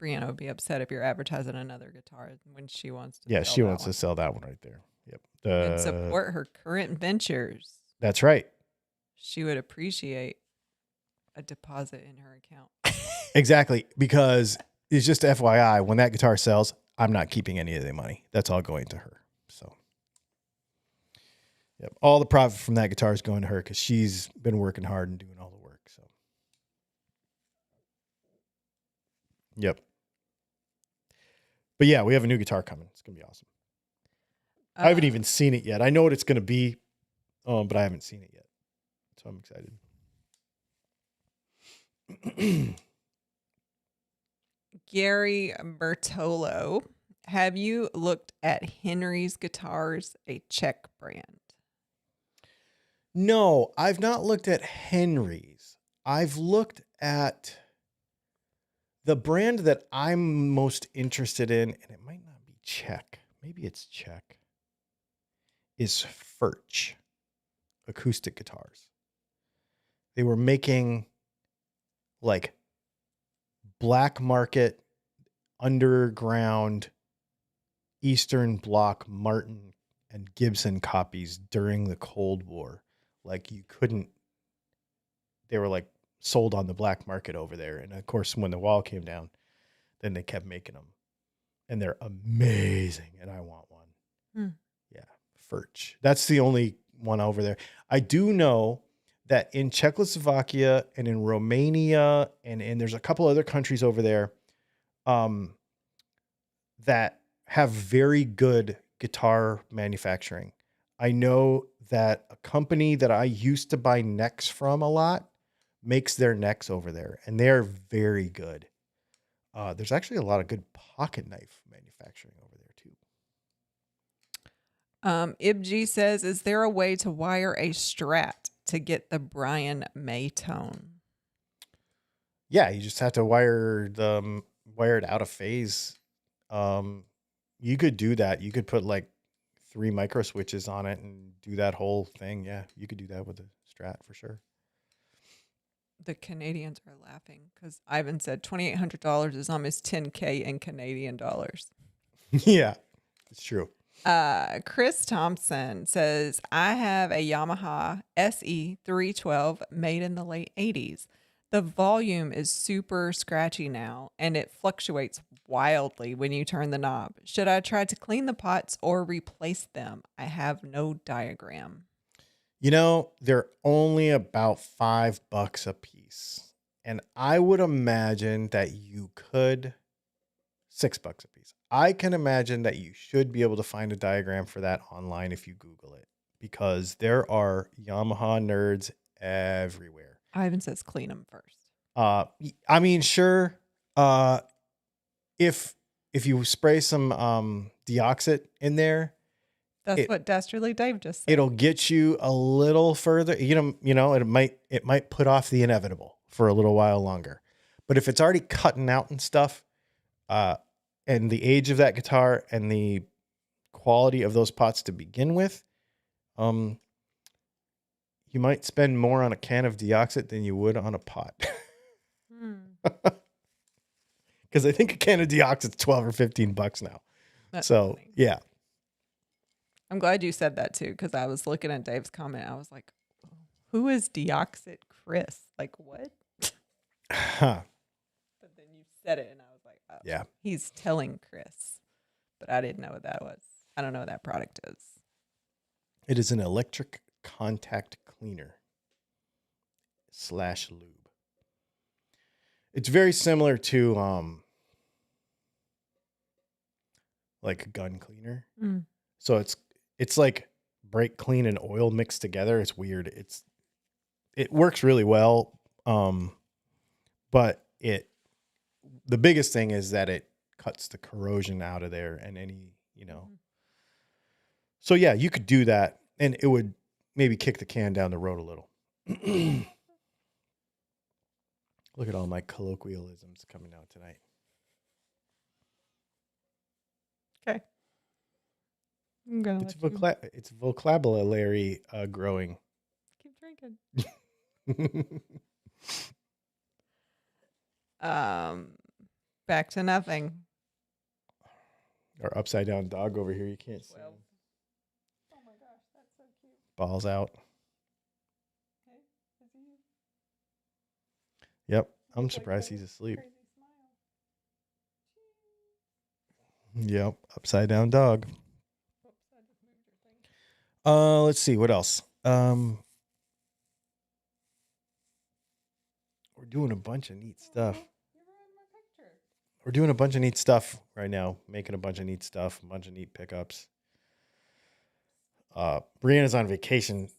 Brianna would be upset if you're advertising another guitar when she wants to. Yeah, she wants to sell that one right there. Yep. And support her current ventures. That's right. She would appreciate a deposit in her account. Exactly. Because it's just FYI, when that guitar sells, I'm not keeping any of the money. That's all going to her. So, yep. All the profit from that guitar is going to her because she's been working hard and doing all the work. So, yep. But yeah, we have a new guitar coming. It's going to be awesome. I haven't even seen it yet. I know what it's going to be, but I haven't seen it yet. So I'm excited. Gary Bertolo, have you looked at Henry's Guitars, a Czech brand? No, I've not looked at Henry's. I've looked at the brand that I'm most interested in, and it might not be Czech. Maybe it's Czech. Is Furch acoustic guitars. They were making like black market, underground, Eastern Bloc Martin and Gibson copies during the Cold War. Like you couldn't, they were like sold on the black market over there. And of course, when the wall came down, then they kept making them. And they're amazing. And I want one. Yeah, Furch. That's the only one over there. I do know that in Czechoslovakia and in Romania and there's a couple other countries over there that have very good guitar manufacturing. I know that a company that I used to buy necks from a lot makes their necks over there, and they're very good. There's actually a lot of good pocket knife manufacturing over there too. IbG says, is there a way to wire a Strat to get the Brian May tone? Yeah, you just have to wire it out of phase. You could do that. You could put like 3 micro switches on it and do that whole thing. Yeah, you could do that with a Strat for sure. The Canadians are laughing because Ivan said $2,800 is almost $10K in Canadian dollars. Yeah, it's true. Chris Thompson says, I have a Yamaha SE 312 made in the late 80s. The volume is super scratchy now, and it fluctuates wildly when you turn the knob. Should I try to clean the pots or replace them? I have no diagram. You know, they're only about $5 a piece. And I would imagine that you could $6 a piece. I can imagine that you should be able to find a diagram for that online if you Google it, because there are Yamaha nerds everywhere. Ivan says clean them first. I mean, sure. If you spray some deoxit in there, that's what Dastardly Dave just said. It'll get you a little further. You know, it might put off the inevitable for a little while longer. But if it's already cutting out and stuff, and the age of that guitar and the quality of those pots to begin with, you might spend more on a can of deoxit than you would on a pot. Because I think a can of deoxit's $12 or $15 now. That's funny. Yeah. I'm glad you said that too, because I was looking at Dave's comment. I was like, who is Deoxit Chris? Like, what? Huh. But then you said it, and I was like, oh, yeah. He's telling Chris. But I didn't know what that was. I don't know what that product is. It is an electric contact cleaner / lube. It's very similar to like a gun cleaner. So it's like brake clean and oil mixed together. It's weird. It works really well. But the biggest thing is that it cuts the corrosion out of there and any, So yeah, you could do that and it would maybe kick the can down the road a little. Look at all my colloquialisms coming out tonight. Okay. It's vocabulary growing. Keep drinking. Back to nothing. Our upside down dog over here. You can't see him. Oh my gosh, that's so cute. Balls out. Okay. Is he? Yep. I'm surprised he's asleep. Yep. Upside down dog. Let's see. What else? We're doing a bunch of neat stuff. We're doing a bunch of neat stuff right now. Making a bunch of neat stuff. A bunch of neat pickups. Brianna's on vacation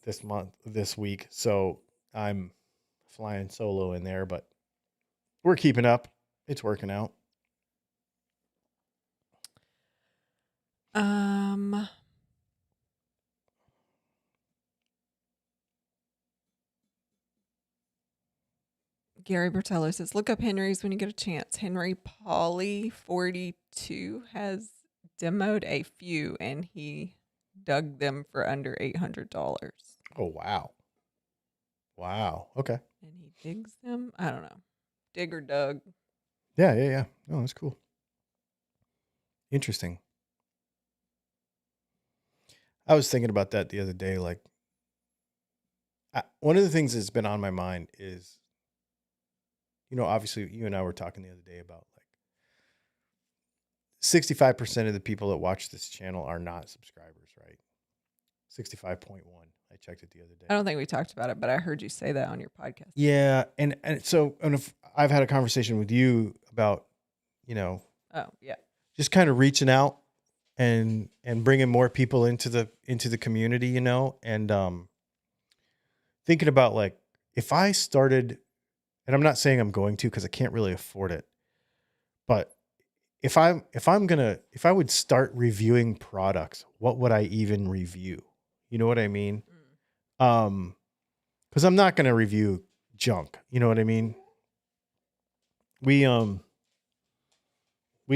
this week, so I'm flying solo in there, but we're keeping up. It's working out. Gary Bertello says, look up Henry's when you get a chance. Henry Pauly 42 has demoed a few and he dug them for under $800. Oh, wow. Wow. Okay. And he digs them? I don't know. Dig or dug. Yeah. Oh, that's cool. Interesting. I was thinking about that the other day. Like, one of the things that's been on my mind is, obviously you and I were talking the other day about like 65% of the people that watch this channel are not subscribers, right? 65.1. I checked it the other day. I don't think we talked about it, but I heard you say that on your podcast. Yeah, and if I've had a conversation with you about, Oh, yeah. just kind of reaching out and bringing more people into the community, and thinking about like if I started, and I'm not saying I'm going to because I can't really afford it, but if I would start reviewing products, what would I even review? You know what I mean? Because I'm not going to review junk. You know what I mean? We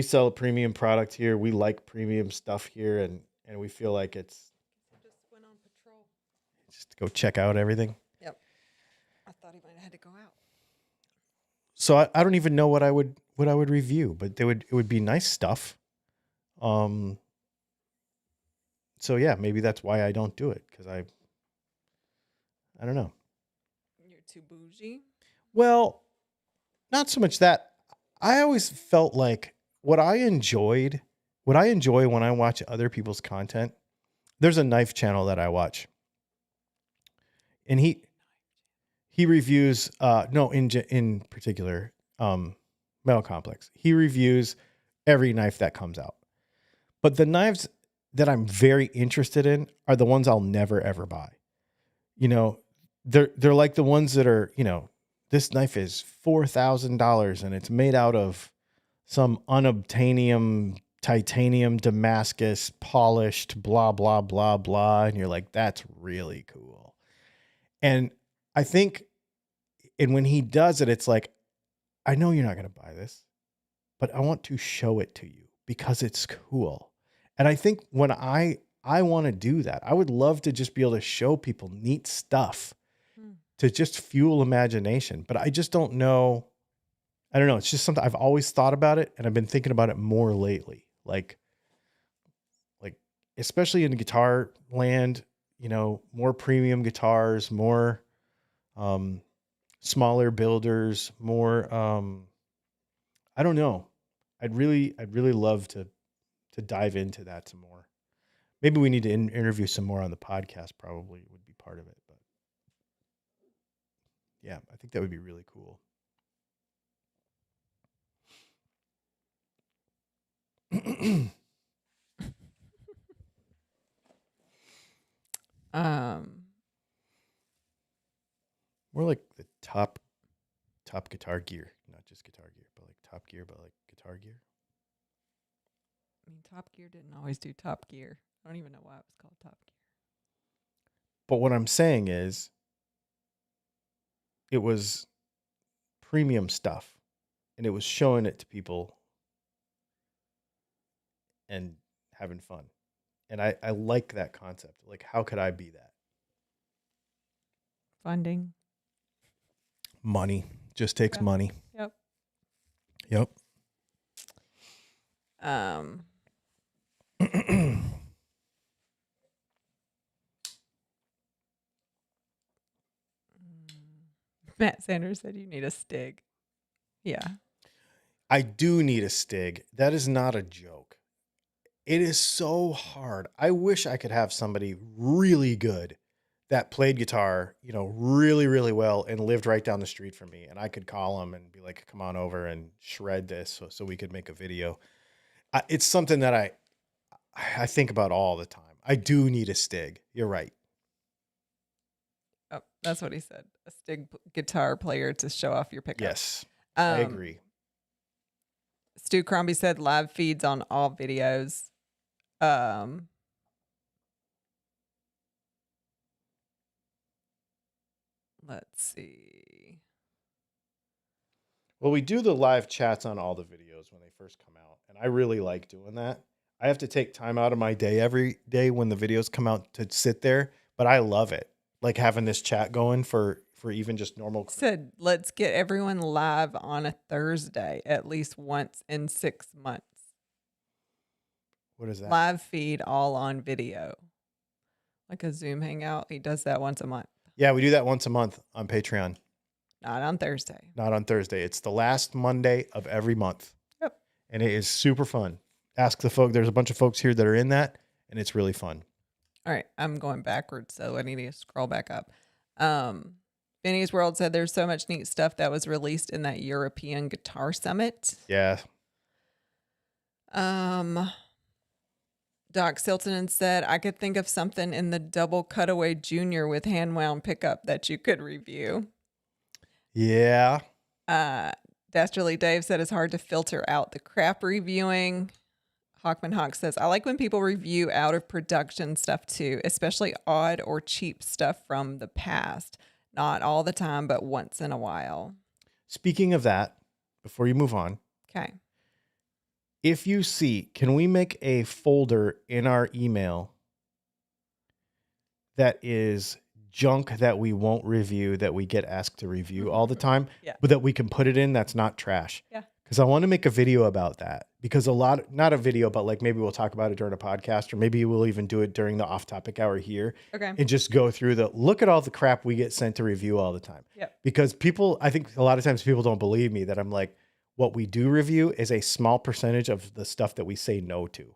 sell a premium product here. We like premium stuff here, and we feel like it's Just went on patrol. just to go check out everything. Yep. I thought he might have had to go out. So I don't even know what I would review, but it would be nice stuff. So yeah, maybe that's why I don't do it, because I don't know. You're too bougie. Well, not so much that. I always felt like what I enjoy when I watch other people's content. There's a knife channel that I watch, and he reviews in particular Metal Complex. He reviews every knife that comes out, but the knives that I'm very interested in are the ones I'll never ever buy. They're like the ones that are, this knife is $4,000 and it's made out of some unobtainium titanium Damascus polished blah blah blah blah, and you're like, that's really cool. And I think, and when he does it, it's like, I know you're not going to buy this, but I want to show it to you because it's cool. And I think when I want to do that, I would love to just be able to show people neat stuff to just fuel imagination. But I just don't know. I don't know. It's just something I've always thought about it, and I've been thinking about it more lately. Like especially in guitar land, more premium guitars, more smaller builders, more I don't know. I'd really love to dive into that some more. Maybe we need to interview some more on the podcast. Probably would be part of it, but yeah, I think that would be really cool. More like the top guitar gear, not just guitar gear, but like top gear, but like guitar gear. I mean, Top Gear didn't always do Top Gear. I don't even know why it was called Top Gear. But what I'm saying is, it was premium stuff, and it was showing it to people and having fun. And I like that concept. Like, how could I be that? Funding. Money just takes money. Yep. Matt Sanders said you need a Stig. Yeah. I do need a Stig. That is not a joke. It is so hard. I wish I could have somebody really good that played guitar, really, really well and lived right down the street from me. And I could call him and be like, come on over and shred this so we could make a video. It's something that I think about all the time. I do need a Stig. You're right. Oh, that's what he said. A Stig guitar player to show off your pickup. Yes, I agree. Stu Crombie said live feeds on all videos. Let's see. Well, we do the live chats on all the videos when they first come out, and I really like doing that. I have to take time out of my day every day when the videos come out to sit there, but I love it. Like having this chat going for even just normal. Said, let's get everyone live on a Thursday at least once in 6 months. What is that? Live feed all on video. Like a Zoom hangout. He does that once a month. Yeah, we do that once a month on Patreon. Not on Thursday. Not on Thursday. It's the last Monday of every month. Yep. And it is super fun. Ask the folk. There's a bunch of folks here that are in that, and it's really fun. All right, I'm going backwards, so I need to scroll back up. Benny's World said there's so much neat stuff that was released in that European Guitar Summit. Yeah. Doc Silton said, I could think of something in the double cutaway junior with hand wound pickup that you could review. Yeah. Dastardly Dave said it's hard to filter out the crap reviewing. Hawkman Hawk says, I like when people review out of production stuff too, especially odd or cheap stuff from the past. Not all the time, but once in a while. Speaking of that, before you move on. Okay. If you see, can we make a folder in our email that is junk that we won't review, that we get asked to review all the time, but that we can put it in that's not trash? Yeah. Because I want to make a video about that. Because not a video, but like maybe we'll talk about it during a podcast, or maybe we'll even do it during the off-topic hour here. Okay. And just go through look at all the crap we get sent to review all the time. Yep. Because I think a lot of times people don't believe me that I'm like, what we do review is a small percentage of the stuff that we say no to.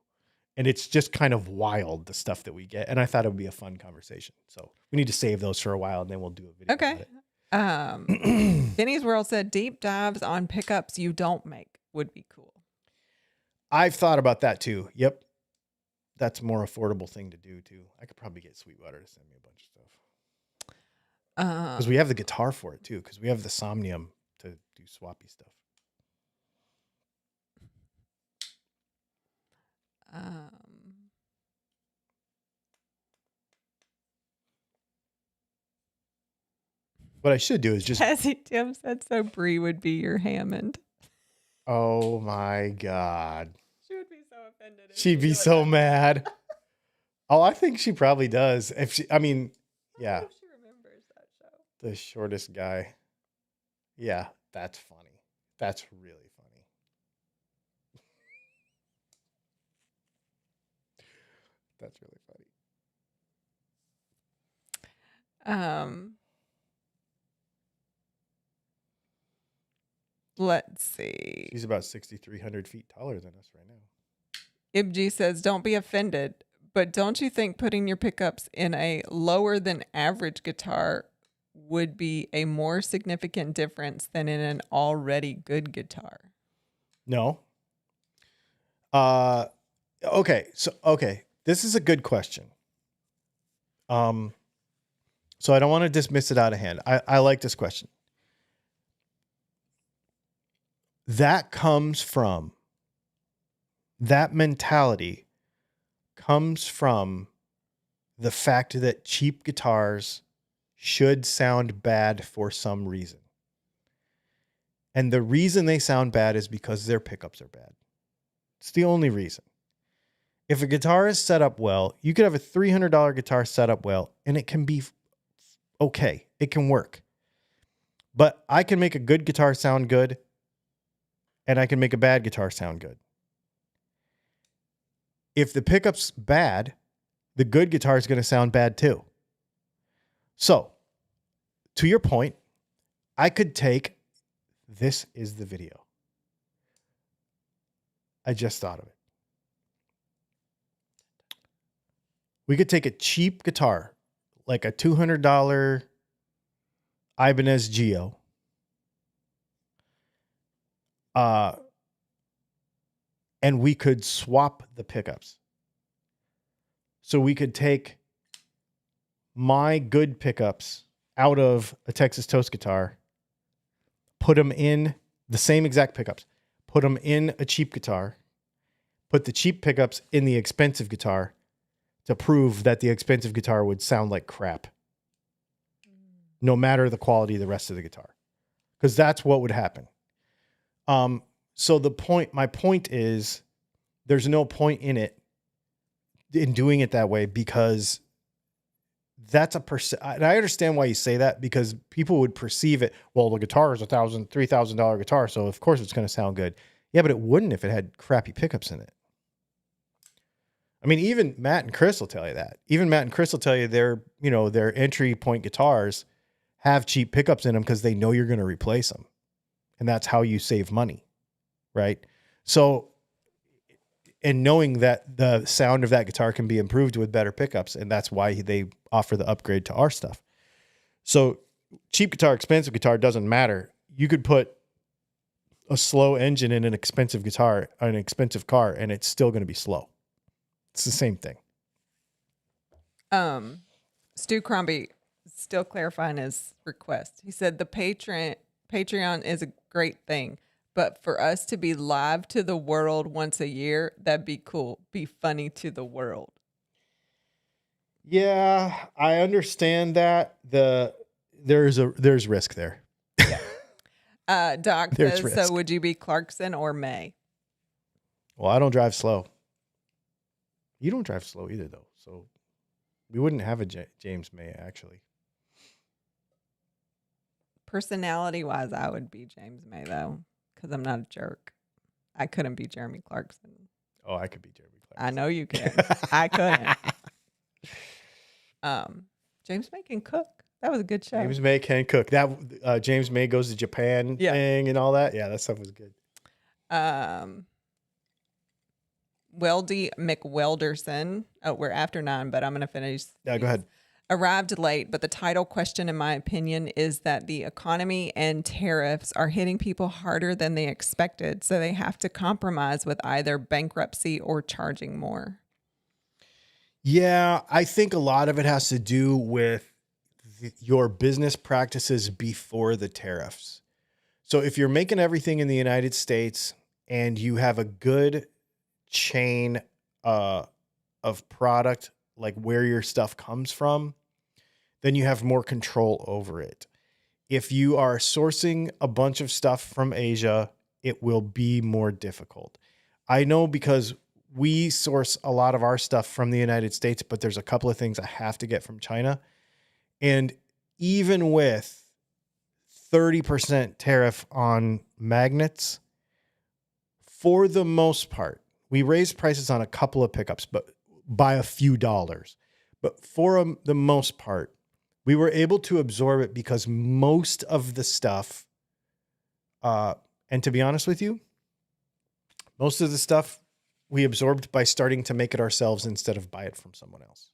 And it's just kind of wild, the stuff that we get. And I thought it would be a fun conversation. So we need to save those for a while, and then we'll do a video about it. Benny's World said deep dives on pickups you don't make would be cool. I've thought about that too. Yep. That's a more affordable thing to do too. I could probably get Sweetwater to send me a bunch of stuff. Because we have the guitar for it too. Because we have the Somnium to do swappy stuff. What I should do is just... Cassie Tim said so Bree would be your Hammond. Oh my God. She would be so offended. She'd be so mad. Oh, I think she probably does. Yeah. I don't know if she remembers that show. The shortest guy. Yeah, that's funny. That's really funny. That's really funny. Let's see. She's about 6,300 feet taller than us right now. Ibg says, don't be offended, but don't you think putting your pickups in a lower than average guitar would be a more significant difference than in an already good guitar? No. Okay. This is a good question. So I don't want to dismiss it out of hand. I like this question. That mentality comes from the fact that cheap guitars should sound bad for some reason. And the reason they sound bad is because their pickups are bad. It's the only reason. If a guitar is set up well, you could have a $300 guitar set up well, and it can be okay. It can work. But I can make a good guitar sound good, and I can make a bad guitar sound good. If the pickup's bad, the good guitar is going to sound bad too. So, to your point, I could take, this is the video. I just thought of it. We could take a cheap guitar, like a $200 Ibanez Geo, and we could swap the pickups. So we could take my good pickups out of a Texas Toast guitar, put them in the same exact pickups, put them in a cheap guitar, put the cheap pickups in the expensive guitar to prove that the expensive guitar would sound like crap, no matter the quality of the rest of the guitar. Because that's what would happen. So my point is, there's no point in doing it that way, because that's and I understand why you say that, because people would perceive it, well, the guitar is $1,000, $3,000 guitar, so of course it's going to sound good. Yeah, but it wouldn't if it had crappy pickups in it. I mean, even Matt and Chris will tell you that. Even Matt and Chris will tell you their entry point guitars have cheap pickups in them because they know you're going to replace them. And that's how you save money, right? So and knowing that the sound of that guitar can be improved with better pickups. And that's why they offer the upgrade to our stuff. So cheap guitar, expensive guitar doesn't matter. You could put a slow engine in an expensive guitar, an expensive car, and it's still going to be slow. It's the same thing. Stu Crombie still clarifying his request. He said the Patreon is a great thing, but for us to be live to the world once a year, that'd be cool. Be funny to the world. Yeah, I understand that. There's risk there. Doc There's says, risk. so would you be Clarkson or May? Well, I don't drive slow. You don't drive slow either, though. So we wouldn't have a James May, actually. Personality-wise, I would be James May, though, because I'm not a jerk. I couldn't be Jeremy Clarkson. Oh, I could be Jeremy Clarkson. I know you can. I couldn't. James May can cook. That was a good show. James May can cook. That James May goes to Japan thing and all that. Yeah, that stuff was good. Weldy McWelderson. Oh, we're after 9, but I'm going to finish. Yeah, go ahead. Arrived late, but the title question, in my opinion, is that the economy and tariffs are hitting people harder than they expected, so they have to compromise with either bankruptcy or charging more. Yeah, I think a lot of it has to do with your business practices before the tariffs. So if you're making everything in the United States and you have a good chain of product, like where your stuff comes from, then you have more control over it. If you are sourcing a bunch of stuff from Asia, it will be more difficult. I know because we source a lot of our stuff from the United States, but there's a couple of things I have to get from China. And even with 30% tariff on magnets, for the most part, we raised prices on a couple of pickups, but by a few dollars. But for the most part, we were able to absorb it because most of the stuff, and to be honest with you, most of the stuff we absorbed by starting to make it ourselves instead of buy it from someone else.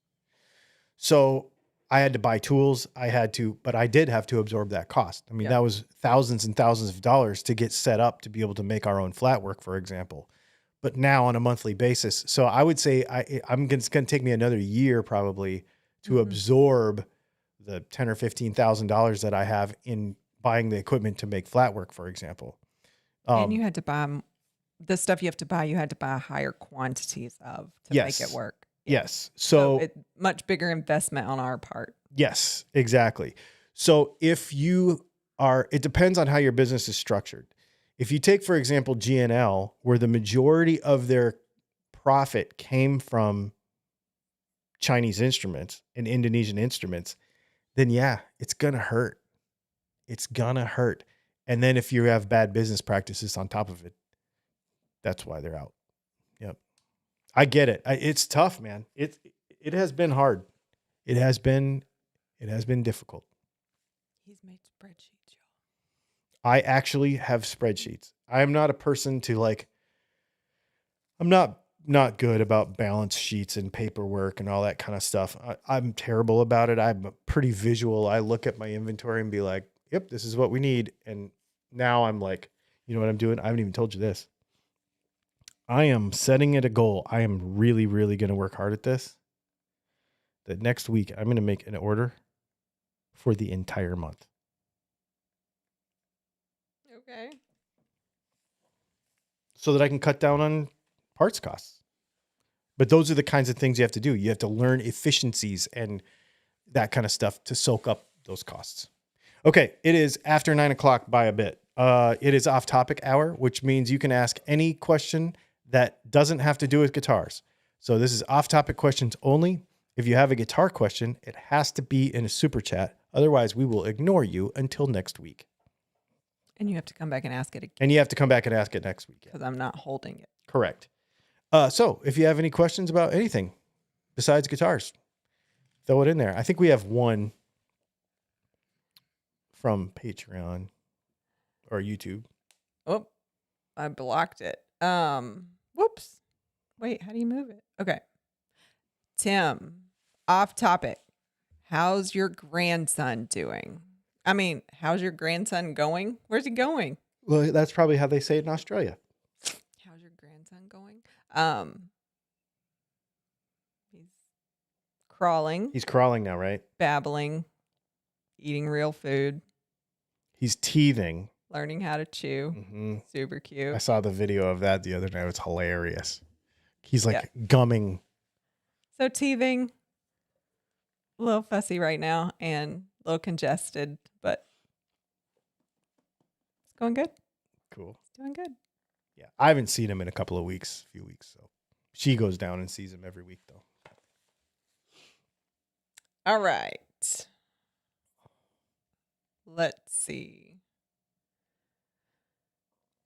So I had to buy tools. But I did have to absorb that cost. I mean, that was thousands and thousands of dollars to get set up to be able to make our own flat work, for example. But now on a monthly basis. So I would say it's going to take me another year probably to absorb the $10,000 or $15,000 that I have in buying the equipment to make flat work, for example. And you had to buy the stuff you have to buy. You had to buy higher quantities of to make it work. Yes. So much bigger investment on our part. Yes, exactly. So it depends on how your business is structured. If you take, for example, GNL, where the majority of their profit came from Chinese instruments and Indonesian instruments, then yeah, it's going to hurt. It's going to hurt. And then if you have bad business practices on top of it, that's why they're out. Yep. I get it. It's tough, man. It has been hard. It has been difficult. He's made spreadsheets, y'all. I actually have spreadsheets. I am not a person to I'm not good about balance sheets and paperwork and all that kind of stuff. I'm terrible about it. I'm pretty visual. I look at my inventory and be like, yep, this is what we need. And now I'm like, you know what I'm doing? I haven't even told you this. I am setting it a goal. I am really, really going to work hard at this. That next week, I'm going to make an order for the entire month. Okay. So that I can cut down on parts costs. But those are the kinds of things you have to do. You have to learn efficiencies and that kind of stuff to soak up those costs. Okay, it is after 9 o'clock by a bit. It is off topic hour, which means you can ask any question that doesn't have to do with guitars. So this is off topic questions only. If you have a guitar question, it has to be in a super chat. Otherwise, we will ignore you until next week. And you have to come back and ask it again. And you have to come back and ask it next week. Because I'm not holding it. Correct. So if you have any questions about anything besides guitars, throw it in there. I think we have one from Patreon or YouTube. Oh, I blocked it. Whoops. Wait, how do you move it? Okay. Tim, off topic. How's your grandson doing? I mean, how's your grandson going? Where's he going? Well, that's probably how they say it in Australia. How's your grandson going? He's crawling, He's crawling now, right? babbling, eating real food, He's teething. learning how to chew. Hmm. Super I cute. saw the video of that the other night. It was hilarious. He's like Yeah. gumming. So teething, a little fussy right now and a little congested, but it's going good. Cool. It's doing good. Yeah. I haven't seen him in a few weeks. So she goes down and sees him every week, though. All right. Let's see.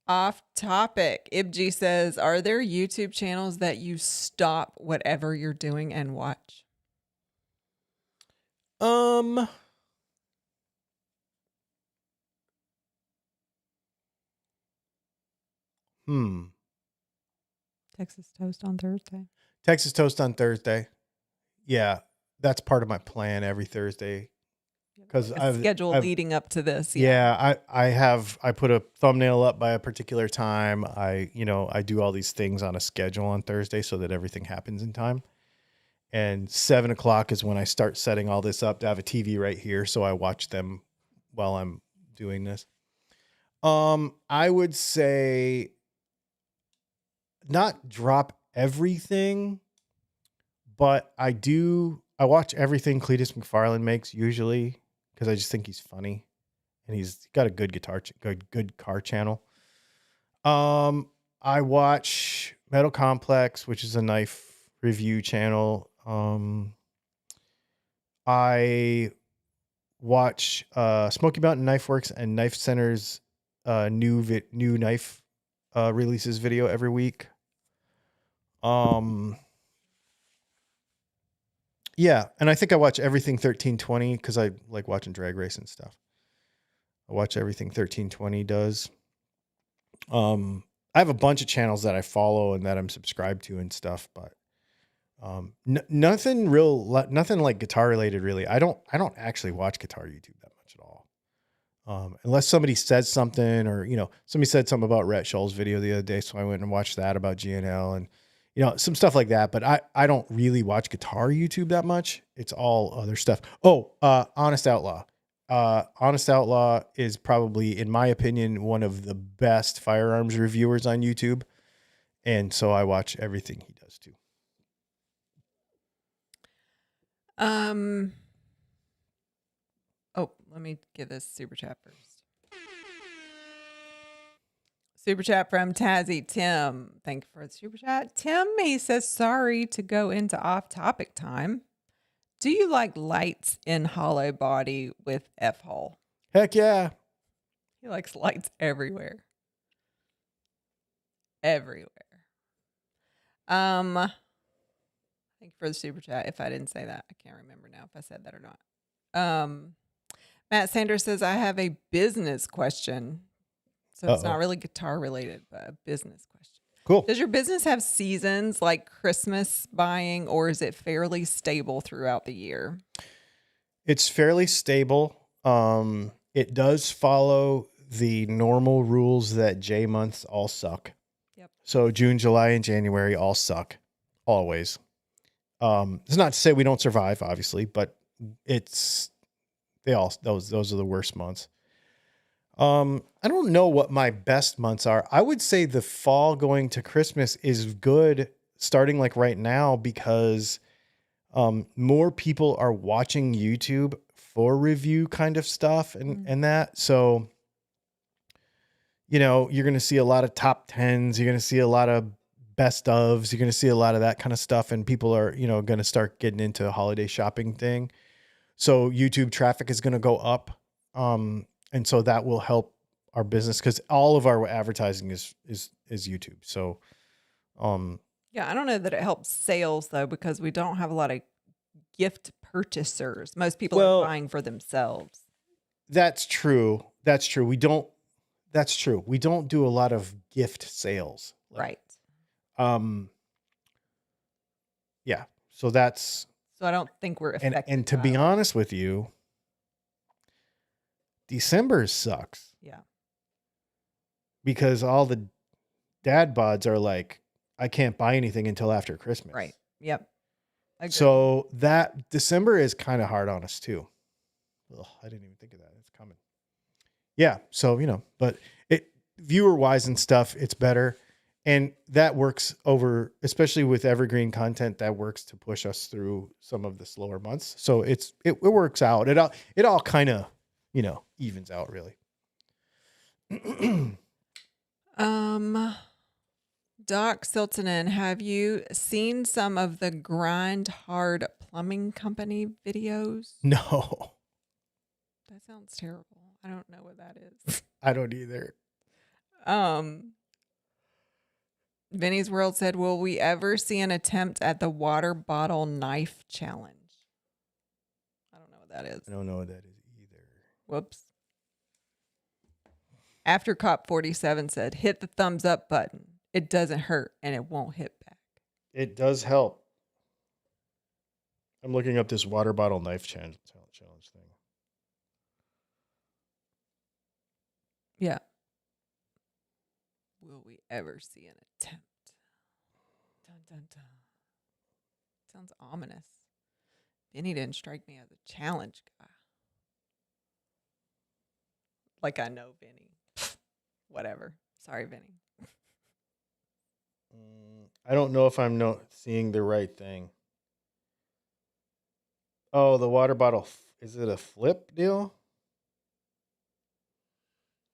Off topic. Ibji says, are there YouTube channels that you stop whatever you're doing and watch? Texas Toast on Thursday. Texas Toast on Thursday. Yeah, that's part of my plan every Thursday. Because A schedule leading up to this. Yeah, I put a thumbnail up by a particular time. I do all these things on a schedule on Thursday so that everything happens in time. And 7:00 is when I start setting all this up to have a TV right here. So I watch them while I'm doing this. I would say not drop everything, but I watch everything Cletus McFarland makes usually because I just think he's funny and he's got a good good car channel. I watch Metal Complex, which is a knife review channel. I watch Smoky Mountain Knife Works and Knife Center's new knife releases video every week. Yeah, and I think I watch everything 1320 because I like watching drag race and stuff. I watch everything 1320 does. I have a bunch of channels that I follow and that I'm subscribed to and stuff, but nothing like guitar related really. I don't actually watch guitar YouTube that much at all. Unless somebody says something or somebody said something about Rhett Shull's video the other day, so I went and watched that about GNL and some stuff like that, but I don't really watch guitar YouTube that much. It's all other stuff. Oh, Honest Outlaw. Honest Outlaw is probably, in my opinion, one of the best firearms reviewers on YouTube. And so I watch everything he does too. Oh, let me get this super chat first. Super chat from Tazzy Tim. Thank you for the super chat. Tim, he says, sorry to go into off topic time. Do you like lights in hollow body with F-hole? Heck yeah. He likes lights everywhere. Everywhere. Thank you for the super chat. If I didn't say that, I can't remember now if I said that or not. Matt Sanders says, I have a business question. So it's not really guitar related, but a business question. Cool. Does your business have seasons like Christmas buying, or is it fairly stable throughout the year? It's fairly stable. It does follow the normal rules that J months all suck. Yep. So June, July, and January all suck. Always. It's not to say we don't survive, obviously, but those are the worst months. I don't know what my best months are. I would say the fall going to Christmas is good starting like right now because more people are watching YouTube for review kind of stuff and that. So, you're going to see a lot of top 10s. You're going to see a lot of best ofs. You're going to see a lot of that kind of stuff. And people are, going to start getting into the holiday shopping thing. So YouTube traffic is going to go up. And so that will help our business because all of our advertising is YouTube. So, yeah, I don't know that it helps sales though, because we don't have a lot of gift purchasers. Most people are buying for themselves. That's true. We don't do a lot of gift sales. Right. Yeah. So that's So I don't think we're affected. and to be honest with you, December sucks. Yeah. Because all the dad bods are like, I can't buy anything until after Christmas. Right. Yep. Agreed. So that December is kind of hard on us too. Ugh, I didn't even think of that. It's coming. Yeah. So, but viewer wise and stuff, it's better. And that works over, especially with evergreen content, that works to push us through some of the slower months. So it works out. It all kind of, evens out really. Doc Siltonen, have you seen some of the Grind Hard Plumbing Company videos? No. That sounds terrible. I don't know what that is. I don't either. Vinny's World said, will we ever see an attempt at the water bottle knife challenge? I don't know what that is. I don't know what that is either. Whoops. After Cop 47 said, hit the thumbs up button. It doesn't hurt and it won't hit back. It does help. I'm looking up this water bottle knife challenge thing. Yeah. Will we ever see an attempt? Dun, dun, dun. Sounds ominous. Vinny didn't strike me as a challenge guy. Like I know Vinny. Whatever. Sorry, Vinny. I don't know if I'm seeing the right thing. Oh, the water bottle. Is it a flip deal?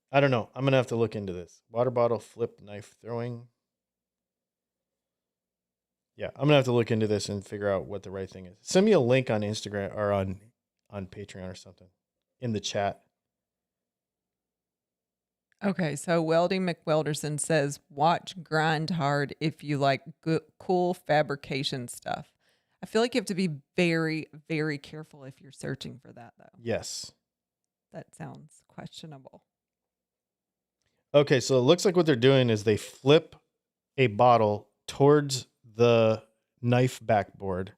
I don't know. I'm going to have to look into this. Water bottle flip knife throwing. Yeah, I'm going to have to look into this and figure out what the right thing is. Send me a link on Instagram or on Patreon or something in the chat. Okay, so Weldy McWelderson says, watch Grind Hard if you like cool fabrication stuff. I feel like you have to be very, very careful if you're searching for that, though. Yes. That sounds questionable. Okay, so it looks like what they're doing is they flip a bottle towards the knife backboard,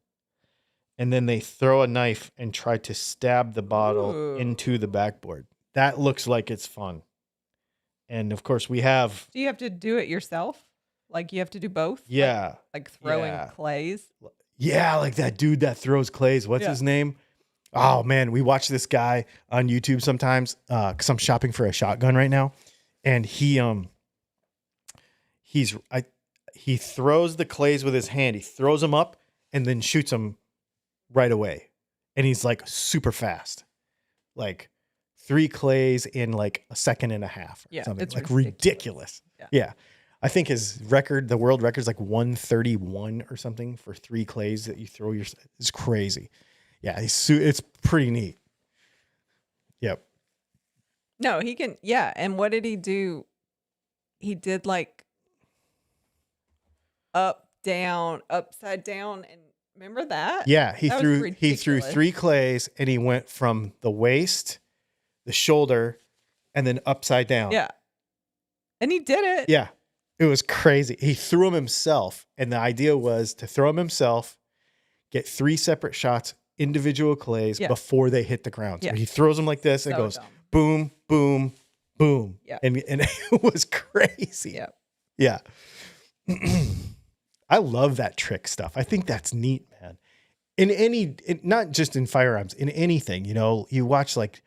and then they throw a knife and try to stab the bottle into the backboard. That looks like it's fun. And of course we have... Do you have to do it yourself? Like you have to do both? Yeah. Like throwing clays? Yeah, like that dude that throws clays. What's his name? Oh, man, we watch this guy on YouTube sometimes because I'm shopping for a shotgun right now. And he throws the clays with his hand. He throws them up and then shoots them right away. And he's like super fast. Like 3 clays in like a second and a half. Or something. It's like ridiculous. Yeah. I think his record, the world record is like 131 or something for 3 clays that you throw. It's crazy. Yeah. It's pretty neat. Yep. No, he can. Yeah. And what did he do? He did like up, down, upside down. And remember that? Yeah. He threw 3 clays and he went from the waist, the shoulder, and then upside down. Yeah. And he did it. Yeah. It was crazy. He threw them himself. And the idea was to throw them himself, get 3 separate shots, individual clays before they hit the ground. So he throws them like this and goes boom, boom, boom. Yeah. And it was crazy. Yeah. Yeah. I love that trick stuff. I think that's neat, man. Not just in firearms, in anything, you watch like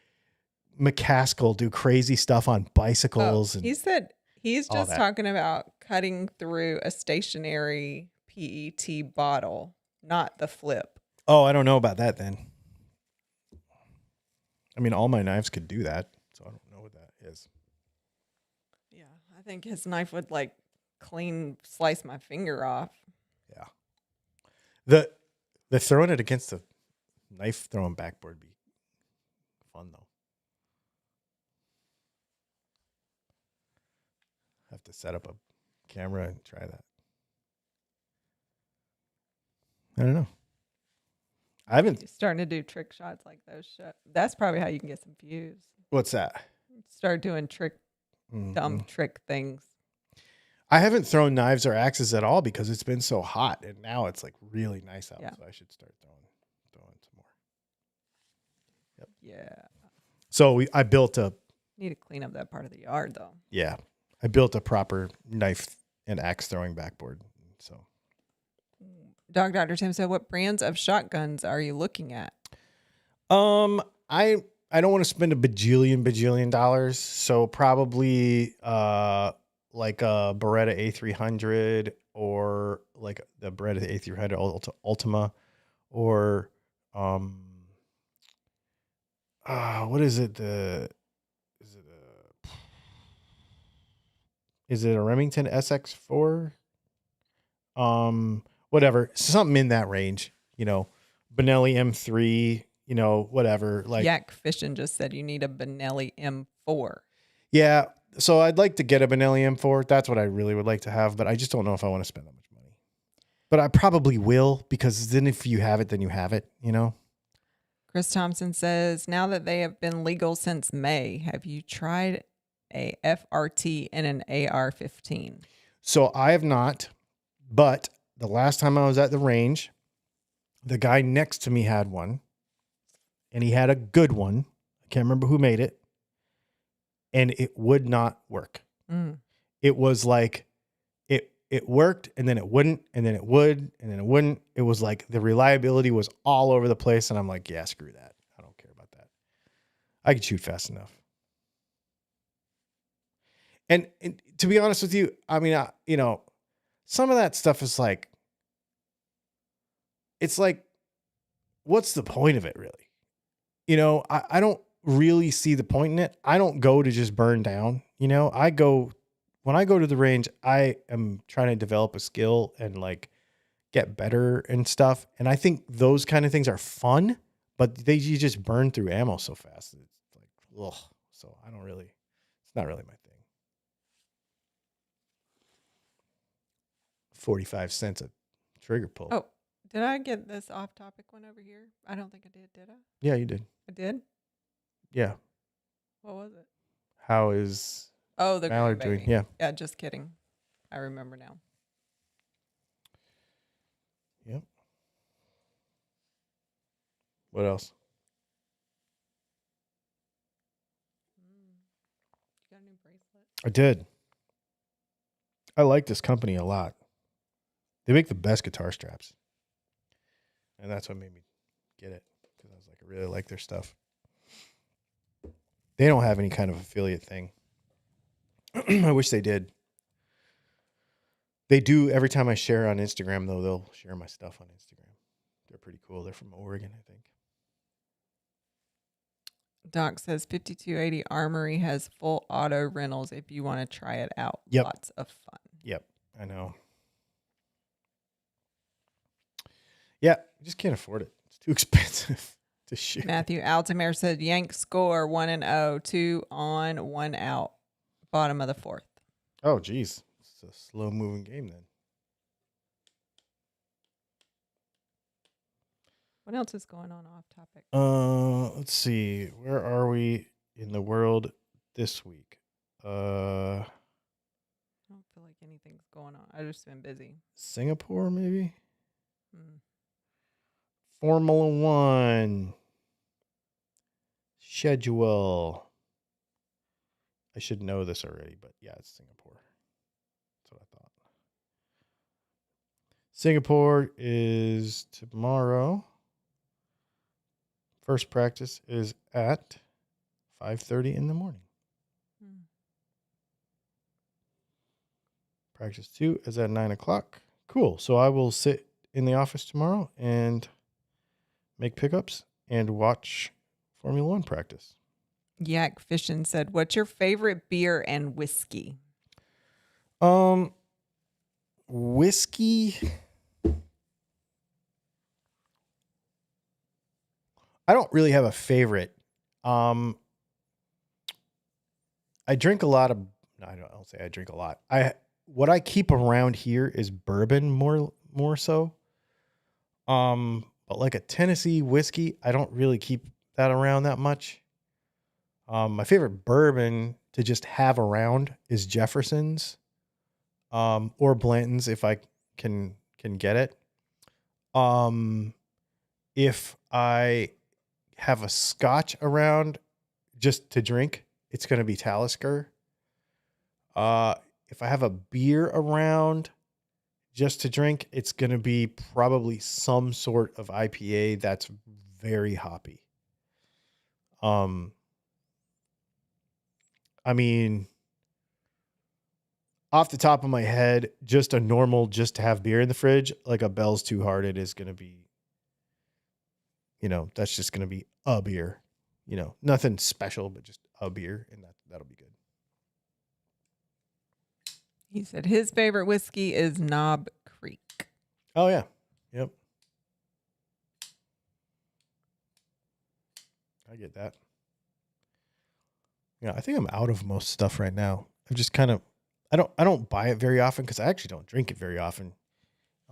McCaskill do crazy stuff on bicycles. He said he's just talking about cutting through a stationary PET bottle, not the flip. Oh, I don't know about that then. I mean, all my knives could do that, so I don't know what that is. Yeah, I think his knife would like slice my finger off. Yeah. The throwing it against the knife throwing backboard would be fun though. Have to set up a camera and try that. I don't know. I haven't starting to do trick shots like those. That's probably how you can get some views. What's that? Start doing dumb trick things. I haven't thrown knives or axes at all because it's been so hot, and now it's like really nice out. Yeah. So I should start throwing some more. Yep. Yeah. So I built Need to clean up that part of the yard though. Yeah, I built a proper knife and axe throwing backboard. So, Dog Dr. Tim said, "What brands of shotguns are you looking at?" I don't want to spend a bajillion dollars, so probably like a Beretta A300 or like the Beretta A300 Ultima, or what is it? Is it a Remington SX4? Whatever, something in that range, Benelli M3, whatever. Like Yak Fishing just said you need a Benelli M4. Yeah. So I'd like to get a Benelli M4. That's what I really would like to have, but I just don't know if I want to spend that much money. But I probably will, because then if you have it, then you have it, Chris Thompson says, now that they have been legal since May, have you tried a FRT and an AR-15? So I have not, but the last time I was at the range, the guy next to me had one, and he had a good one. I can't remember who made it, and it would not work. It was like it worked, and then it wouldn't, and then it would, and then it wouldn't. It was like the reliability was all over the place, and I'm like, yeah, screw that. I don't care about that. I can shoot fast enough. And to be honest with you, I mean, some of that stuff is like, it's like, what's the point of it, really? I don't really see the point in it. I don't go to just burn down. When I go to the range, I am trying to develop a skill and like get better and stuff. And I think those kind of things are fun, but you just burn through ammo so fast. It's like, ugh. So it's not really my thing. 45 cents a trigger pull. Oh, did I get this off topic one over here? I don't think I did I? Yeah, you did. I did? Yeah. What was it? How is the Mallard doing? Yeah. Yeah, just kidding. I remember now. Yep. What else? You got a new bracelet? I did. I like this company a lot. They make the best guitar straps. And that's what made me get it, because I was like, I really like their stuff. They don't have any kind of affiliate thing. I wish they did. They do every time I share on Instagram, though. They'll share my stuff on Instagram. They're pretty cool. They're from Oregon, I think. Doc says 5280 Armory has full auto rentals if you want to try it out. Yep. Lots of fun. Yep, I know. Yeah, I just can't afford it. It's too expensive to shoot. Matthew Altamere said Yank score 1-0, 2 on, 1 out. Bottom of the fourth. Oh, geez. It's a slow moving game then. What else is going on off topic? Let's see. Where are we in the world this week? I don't feel like anything's going on. I've just been busy. Singapore, maybe? Formula One schedule. I should know this already, but yeah, it's Singapore. That's what I thought. Singapore is tomorrow. First practice is at 5:30 in the morning. Practice 2 is at 9 o'clock. Cool. So I will sit in the office tomorrow and make pickups and watch Formula One practice. Yak Fishing said, what's your favorite beer and whiskey? Whiskey. I don't really have a favorite. I drink a lot of, no, I don't say I drink a lot. What I keep around here is bourbon more so. But like a Tennessee whiskey, I don't really keep that around that much. My favorite bourbon to just have around is Jefferson's. or Blanton's if I can get it. If I have a scotch around just to drink, it's going to be Talisker. If I have a beer around just to drink, it's going to be probably some sort of IPA that's very hoppy. I mean, off the top of my head, just a normal, just to have beer in the fridge, like a Bell's Two Hearted is going to be, that's just going to be a beer, nothing special, but just a beer. And that'll be good. He said his favorite whiskey is Knob Creek. Oh, yeah. Yep. I get that. Yeah, I think I'm out of most stuff right now. I'm just kind of, I don't buy it very often because I actually don't drink it very often.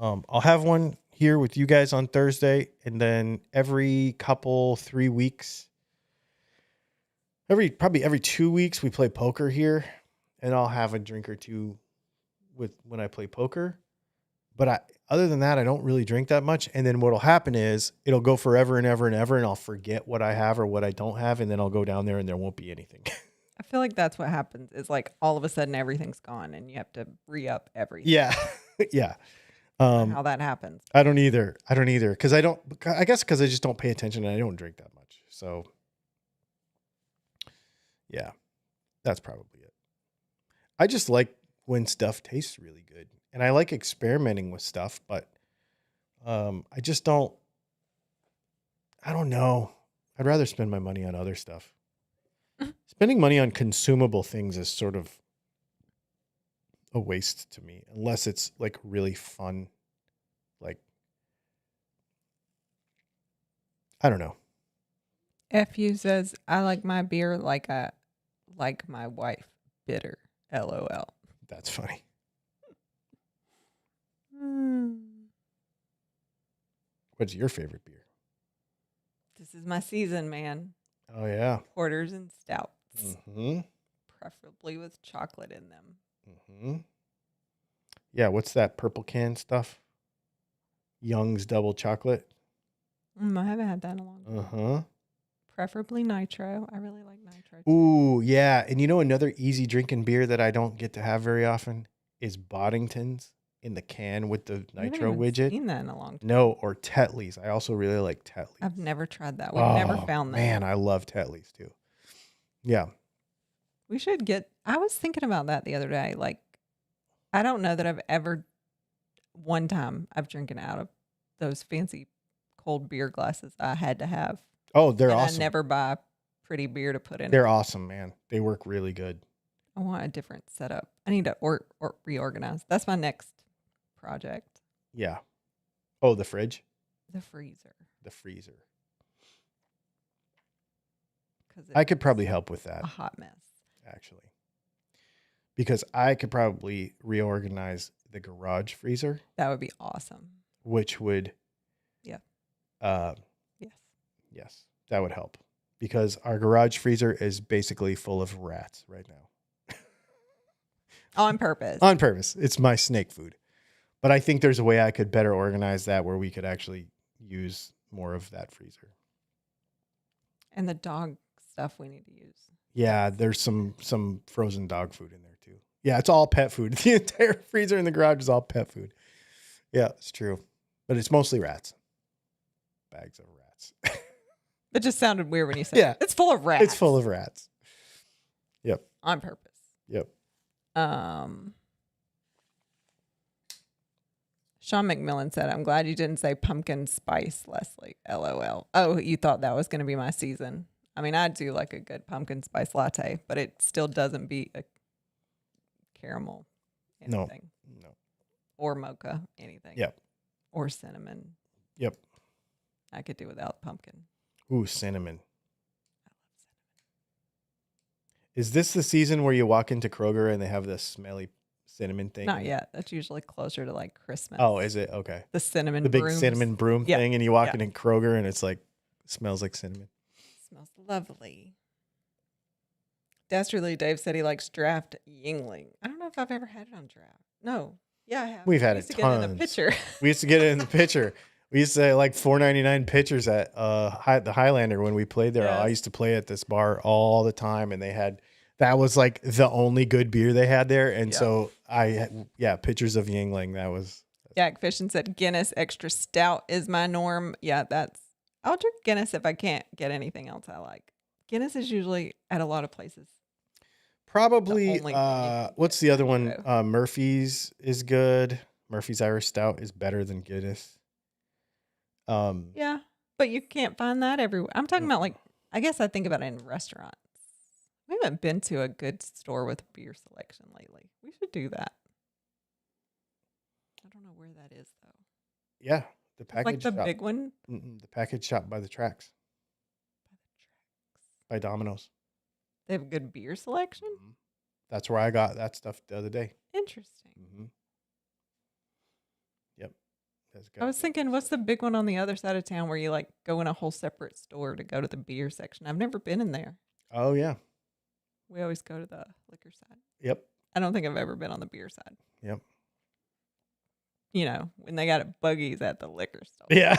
I'll have one here with you guys on Thursday, and then every 3 weeks, probably every 2 weeks, we play poker here, and I'll have a drink or two when I play poker. But other than that, I don't really drink that much. And then what'll happen is it'll go forever and ever and ever, and I'll forget what I have or what I don't have, and then I'll go down there and there won't be anything. I feel like that's what happens. Is like all of a sudden everything's gone, and you have to re-up everything. Yeah, yeah. How that happens. I don't either. Because I guess because I just don't pay attention and I don't drink that much. So, yeah, that's probably it. I just like when stuff tastes really good. And I like experimenting with stuff, but I just don't know. I'd rather spend my money on other stuff. Spending money on consumable things is sort of a waste to me, unless it's like really fun. Like, I don't know. FU says, I like my beer like I like my wife. Bitter. LOL. That's funny. What's your favorite beer? This is my season, man. Oh, yeah. Porters and stouts. Mm-hmm. Preferably with chocolate in them. Mm-hmm. Yeah, what's that purple can stuff? Young's Double Chocolate. I haven't had that in a long time. Uh-huh. Preferably nitro. I really like nitro too. Ooh, yeah. And another easy drinking beer that I don't get to have very often is Boddington's in the can with the nitro widget. I've seen that in a long time. No, or Tetley's. I also really like Tetley's. I've never tried that. We've never found that. Man, I love Tetley's too. Yeah. We should get, I was thinking about that the other day. Like, I don't know that I've ever, one time I've drinking out of those fancy cold beer glasses I had to have. Oh, they're awesome. I never buy pretty beer to put in. They're awesome, man. They work really good. I want a different setup. I need to reorganize. That's my next project. Yeah. Oh, the fridge? The freezer. The freezer. I could probably help with that. A hot mess. Actually. Because I could probably reorganize the garage freezer. That would be awesome. Which would... Yeah. Yes. Yes, that would help. Because our garage freezer is basically full of rats right now. On purpose. On purpose. It's my snake food. But I think there's a way I could better organize that where we could actually use more of that freezer. And the dog stuff we need to use. Yeah, there's some frozen dog food in there too. Yeah, it's all pet food. The entire freezer in the garage is all pet food. Yeah, it's true. But it's mostly rats. Bags of rats. It just sounded weird when you said it. It's full of rats. It's full of rats. Yep. On purpose. Yep. Sean McMillan said, I'm glad you didn't say pumpkin spice, Leslie. LOL. Oh, you thought that was going to be my season. I mean, I do like a good pumpkin spice latte, but it still doesn't beat a caramel anything. No. Or mocha, anything. Yep. Or cinnamon. Yep. I could do without pumpkin. Ooh, cinnamon. I love cinnamon. Is this the season where you walk into Kroger and they have this smelly cinnamon thing? Not yet. That's usually closer to like Christmas. Oh, is it? Okay. The cinnamon The big brooms. cinnamon broom thing, and you walk in Kroger and it's like, smells like cinnamon. Smells lovely. Dastardly Dave said he likes draft Yingling. I don't know know if I've ever had it on draft. No. Yeah, I have. We've had I it used to get it in a tons. pitcher. We used to get it in the pitcher. We used to like $4.99 pitchers at the Highlander when we played there. Yes. I used to play at this bar all the time, and that was like the only good beer they had there. And so pitchers of Yingling. That was. Yak Fishing said Guinness extra stout is my norm. Yeah, I'll drink Guinness if I can't get anything else I like. Guinness is usually at a lot of places. Probably, only thing you can what's get the other right one? now. Murphy's is good. Murphy's Irish Stout is better than Guinness. Yeah, but you can't find that everywhere. I'm talking about I guess I think about it in restaurants. We haven't been to a good store with beer selection lately. We should do that. I don't know where that is though. Yeah, the It's package like the shop. big one. The package shop by the tracks. By Domino's. They have a good beer selection. Mm-hmm. That's where I got that stuff the other day. Interesting. Mm-hmm. Yep. I was thinking, what's the big one on the other side of town where you like go in a whole separate store to go to the beer section? I've never been in there. Oh yeah. We always go to the liquor side. Yep. I don't think I've ever been on the beer side. Yep. You know, when they got buggies at the liquor store. Yeah.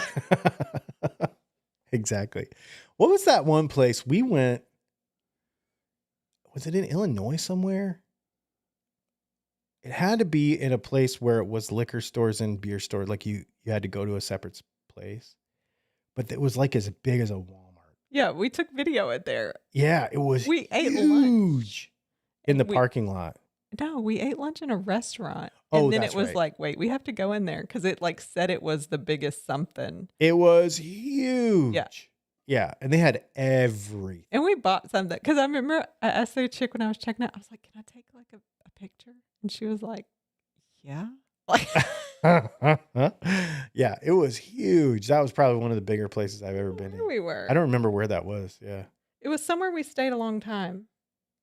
Exactly. What was that one place we went? Was it in Illinois somewhere? It had to be in a place where it was liquor stores and beer stores. Like you had to go to a separate place, but it was like as big as a Walmart. Yeah, we took video at there. Yeah, it was. We ate lunch huge in the parking lot. No, we ate lunch in a restaurant. Oh, and then that's it was right. like, wait, we have to go in there because it like said it was the biggest something. It was huge. Yeah. Yeah, and they had everything. And we bought something because I remember I asked the chick when I was checking out, I was like, can I take like a picture? And she was like, yeah. Like, yeah, it was huge. That was probably one of the bigger places I've ever been in. we were. I don't remember where that was. Yeah. It was somewhere we stayed a long time.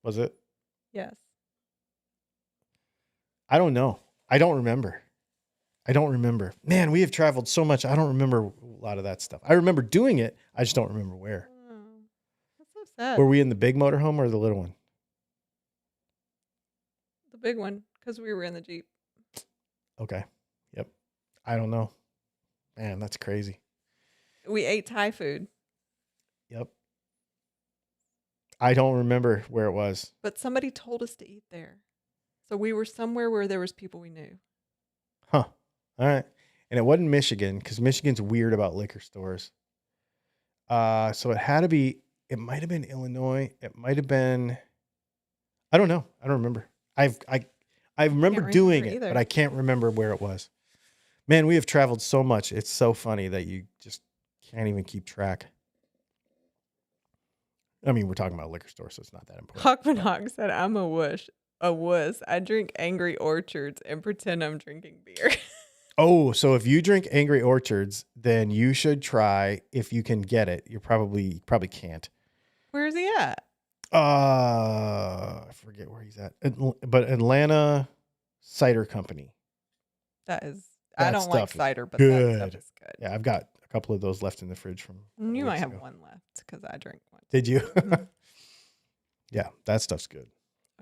Was it? Yes. I don't know. I don't remember. Man, we have traveled so much. I don't remember a lot of that stuff. I remember doing it. I just don't remember where. Oh, that's so sad. Were we in the big motorhome or the little one? The big one, because we were in the Jeep. Okay. Yep. I don't know. Man, that's crazy. We ate Thai food. Yep. I don't remember where it was. But somebody told us to eat there. So we were somewhere where there was people we knew. Huh. All right. And it wasn't Michigan because Michigan's weird about liquor stores. So it had to be, it might have been Illinois. It might have been, I don't know. I don't remember. I remember doing it, but I can't remember where it was. Man, we have traveled so much. It's so funny that you just can't even keep track. I mean, we're talking about liquor stores, so it's not that important. Hawkman Hawk said, I'm a wuss. I drink Angry Orchards and pretend I'm drinking beer. Oh, so if you drink Angry Orchards, then you should try, if you can get it. You probably can't. Where is he at? I forget where he's at. But Atlanta Cider Company. I don't like cider, but good. that stuff is good. Yeah, I've got a couple of those left in the fridge from. You might have one left because I drank one. Did you? Yeah, that stuff's good.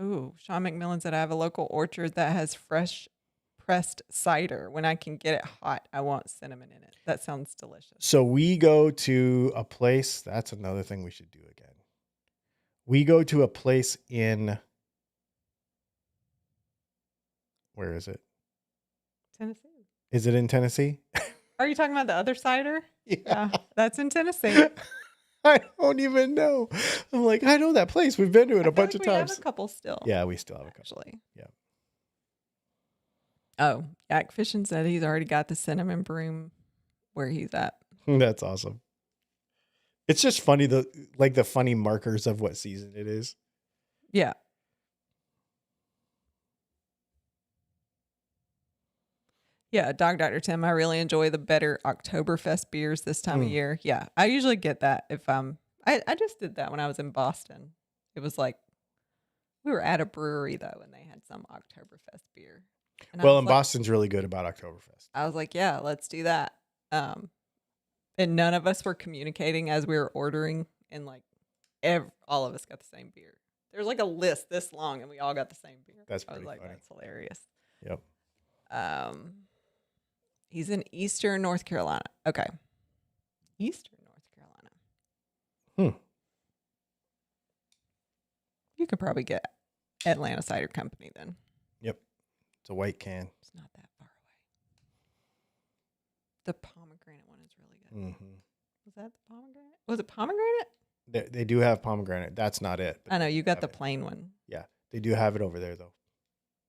Ooh, Sean McMillan said, I have a local orchard that has fresh pressed cider. When I can get it hot, I want cinnamon in it. That sounds delicious. So we go to a place. That's another thing we should do again. We go to a place in. Where is it? Tennessee. Is it in Tennessee? Are you talking about the other cider? Yeah. That's in Tennessee. I don't even know. I'm like, I know that place. We've been to it a bunch of we times. have a couple still. Yeah, we still have a couple. Actually. Yeah. Oh, Yak Fishing said he's already got the cinnamon broom where he's at. That's awesome. It's just funny, the funny markers of what season it is. Yeah. Yeah, Dog Dr. Tim, I really enjoy the better Oktoberfest beers this time of year. Yeah, I usually get that if I just did that when I was in Boston. It was like, we were at a brewery though, and they had some Oktoberfest beer. And Boston's really good about Oktoberfest. I was like, yeah, let's do that. And none of us were communicating as we were ordering, and like all of us got the same beer. There's like a list this long, and we all got the same beer. That's I was pretty like, funny. that's hilarious. Yep. He's in Eastern North Carolina. Okay. Eastern North Carolina. You could probably get Atlanta Cider Company then. Yep. It's a white can. It's not that far away. The pomegranate one is really good. Mm-hmm. Was that the pomegranate? Was it pomegranate? They do have pomegranate. That's not it. I know, you got the it. plain one. Yeah. They do have it over there, though.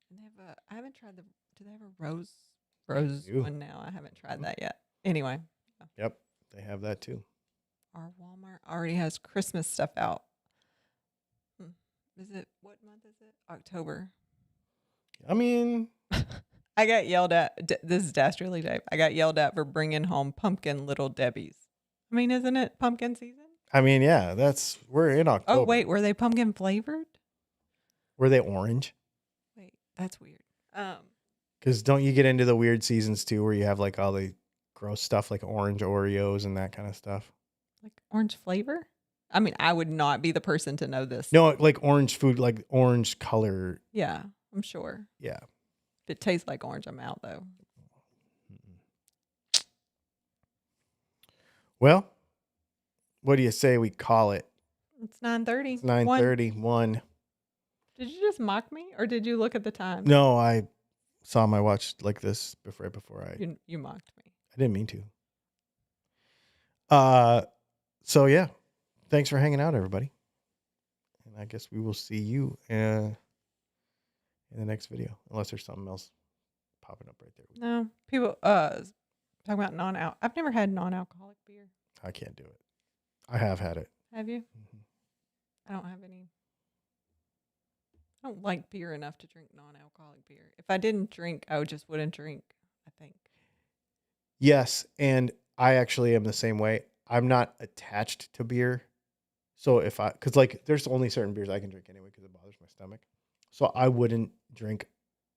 And they have I haven't tried do they have a rose one now? I haven't tried that yet. Anyway. Yep. They have that, too. Our Walmart already has Christmas stuff out. What month is it? October. I mean, I got yelled at. This is Dastardly Dave. I got yelled at for bringing home pumpkin Little Debbie's. I mean, isn't it pumpkin season? I mean, yeah, we're in October. Oh, wait, were they pumpkin flavored? Were they orange? Wait, that's weird. Because don't you get into the weird seasons too, where you have like all the gross stuff like orange Oreos and that kind of stuff? Like orange flavor? I mean, I would not be the person to know this. No, like orange food, like orange color. Yeah, I'm sure. Yeah. If it tastes like orange, I'm out though. Well, what do you say we call it? It's 9:30. It's 9:31. Did you just mock me, or did you look at the time? No, I saw my watch like this right before You mocked me. I didn't mean to. So yeah, thanks for hanging out, everybody. And I guess we will see you in the next video, unless there's something else popping up right there. No, people talking about non-alcoholic. I've never had non-alcoholic beer. I can't do it. I have had it. Have you? Mm-hmm. I don't have any. I don't like beer enough to drink non-alcoholic beer. If I didn't drink, I just wouldn't drink, I think. Yes, and I actually am the same way. I'm not attached to beer. So because like there's only certain beers I can drink anyway because it bothers my stomach. So I wouldn't drink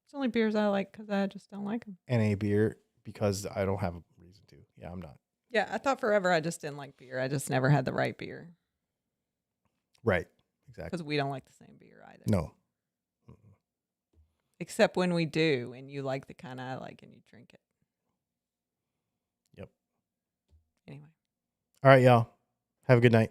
It's only beers I like because I just don't like them. NA beer because I don't have a reason to. Yeah, I'm not. Yeah, I thought forever I just didn't like beer. I just never had the right beer. Right, exactly. Because we don't like the same beer either. No. Mm-mm. Except when we do, and you like the kind I like, and you drink it. Yep. Anyway. All right, y'all. Have a good night.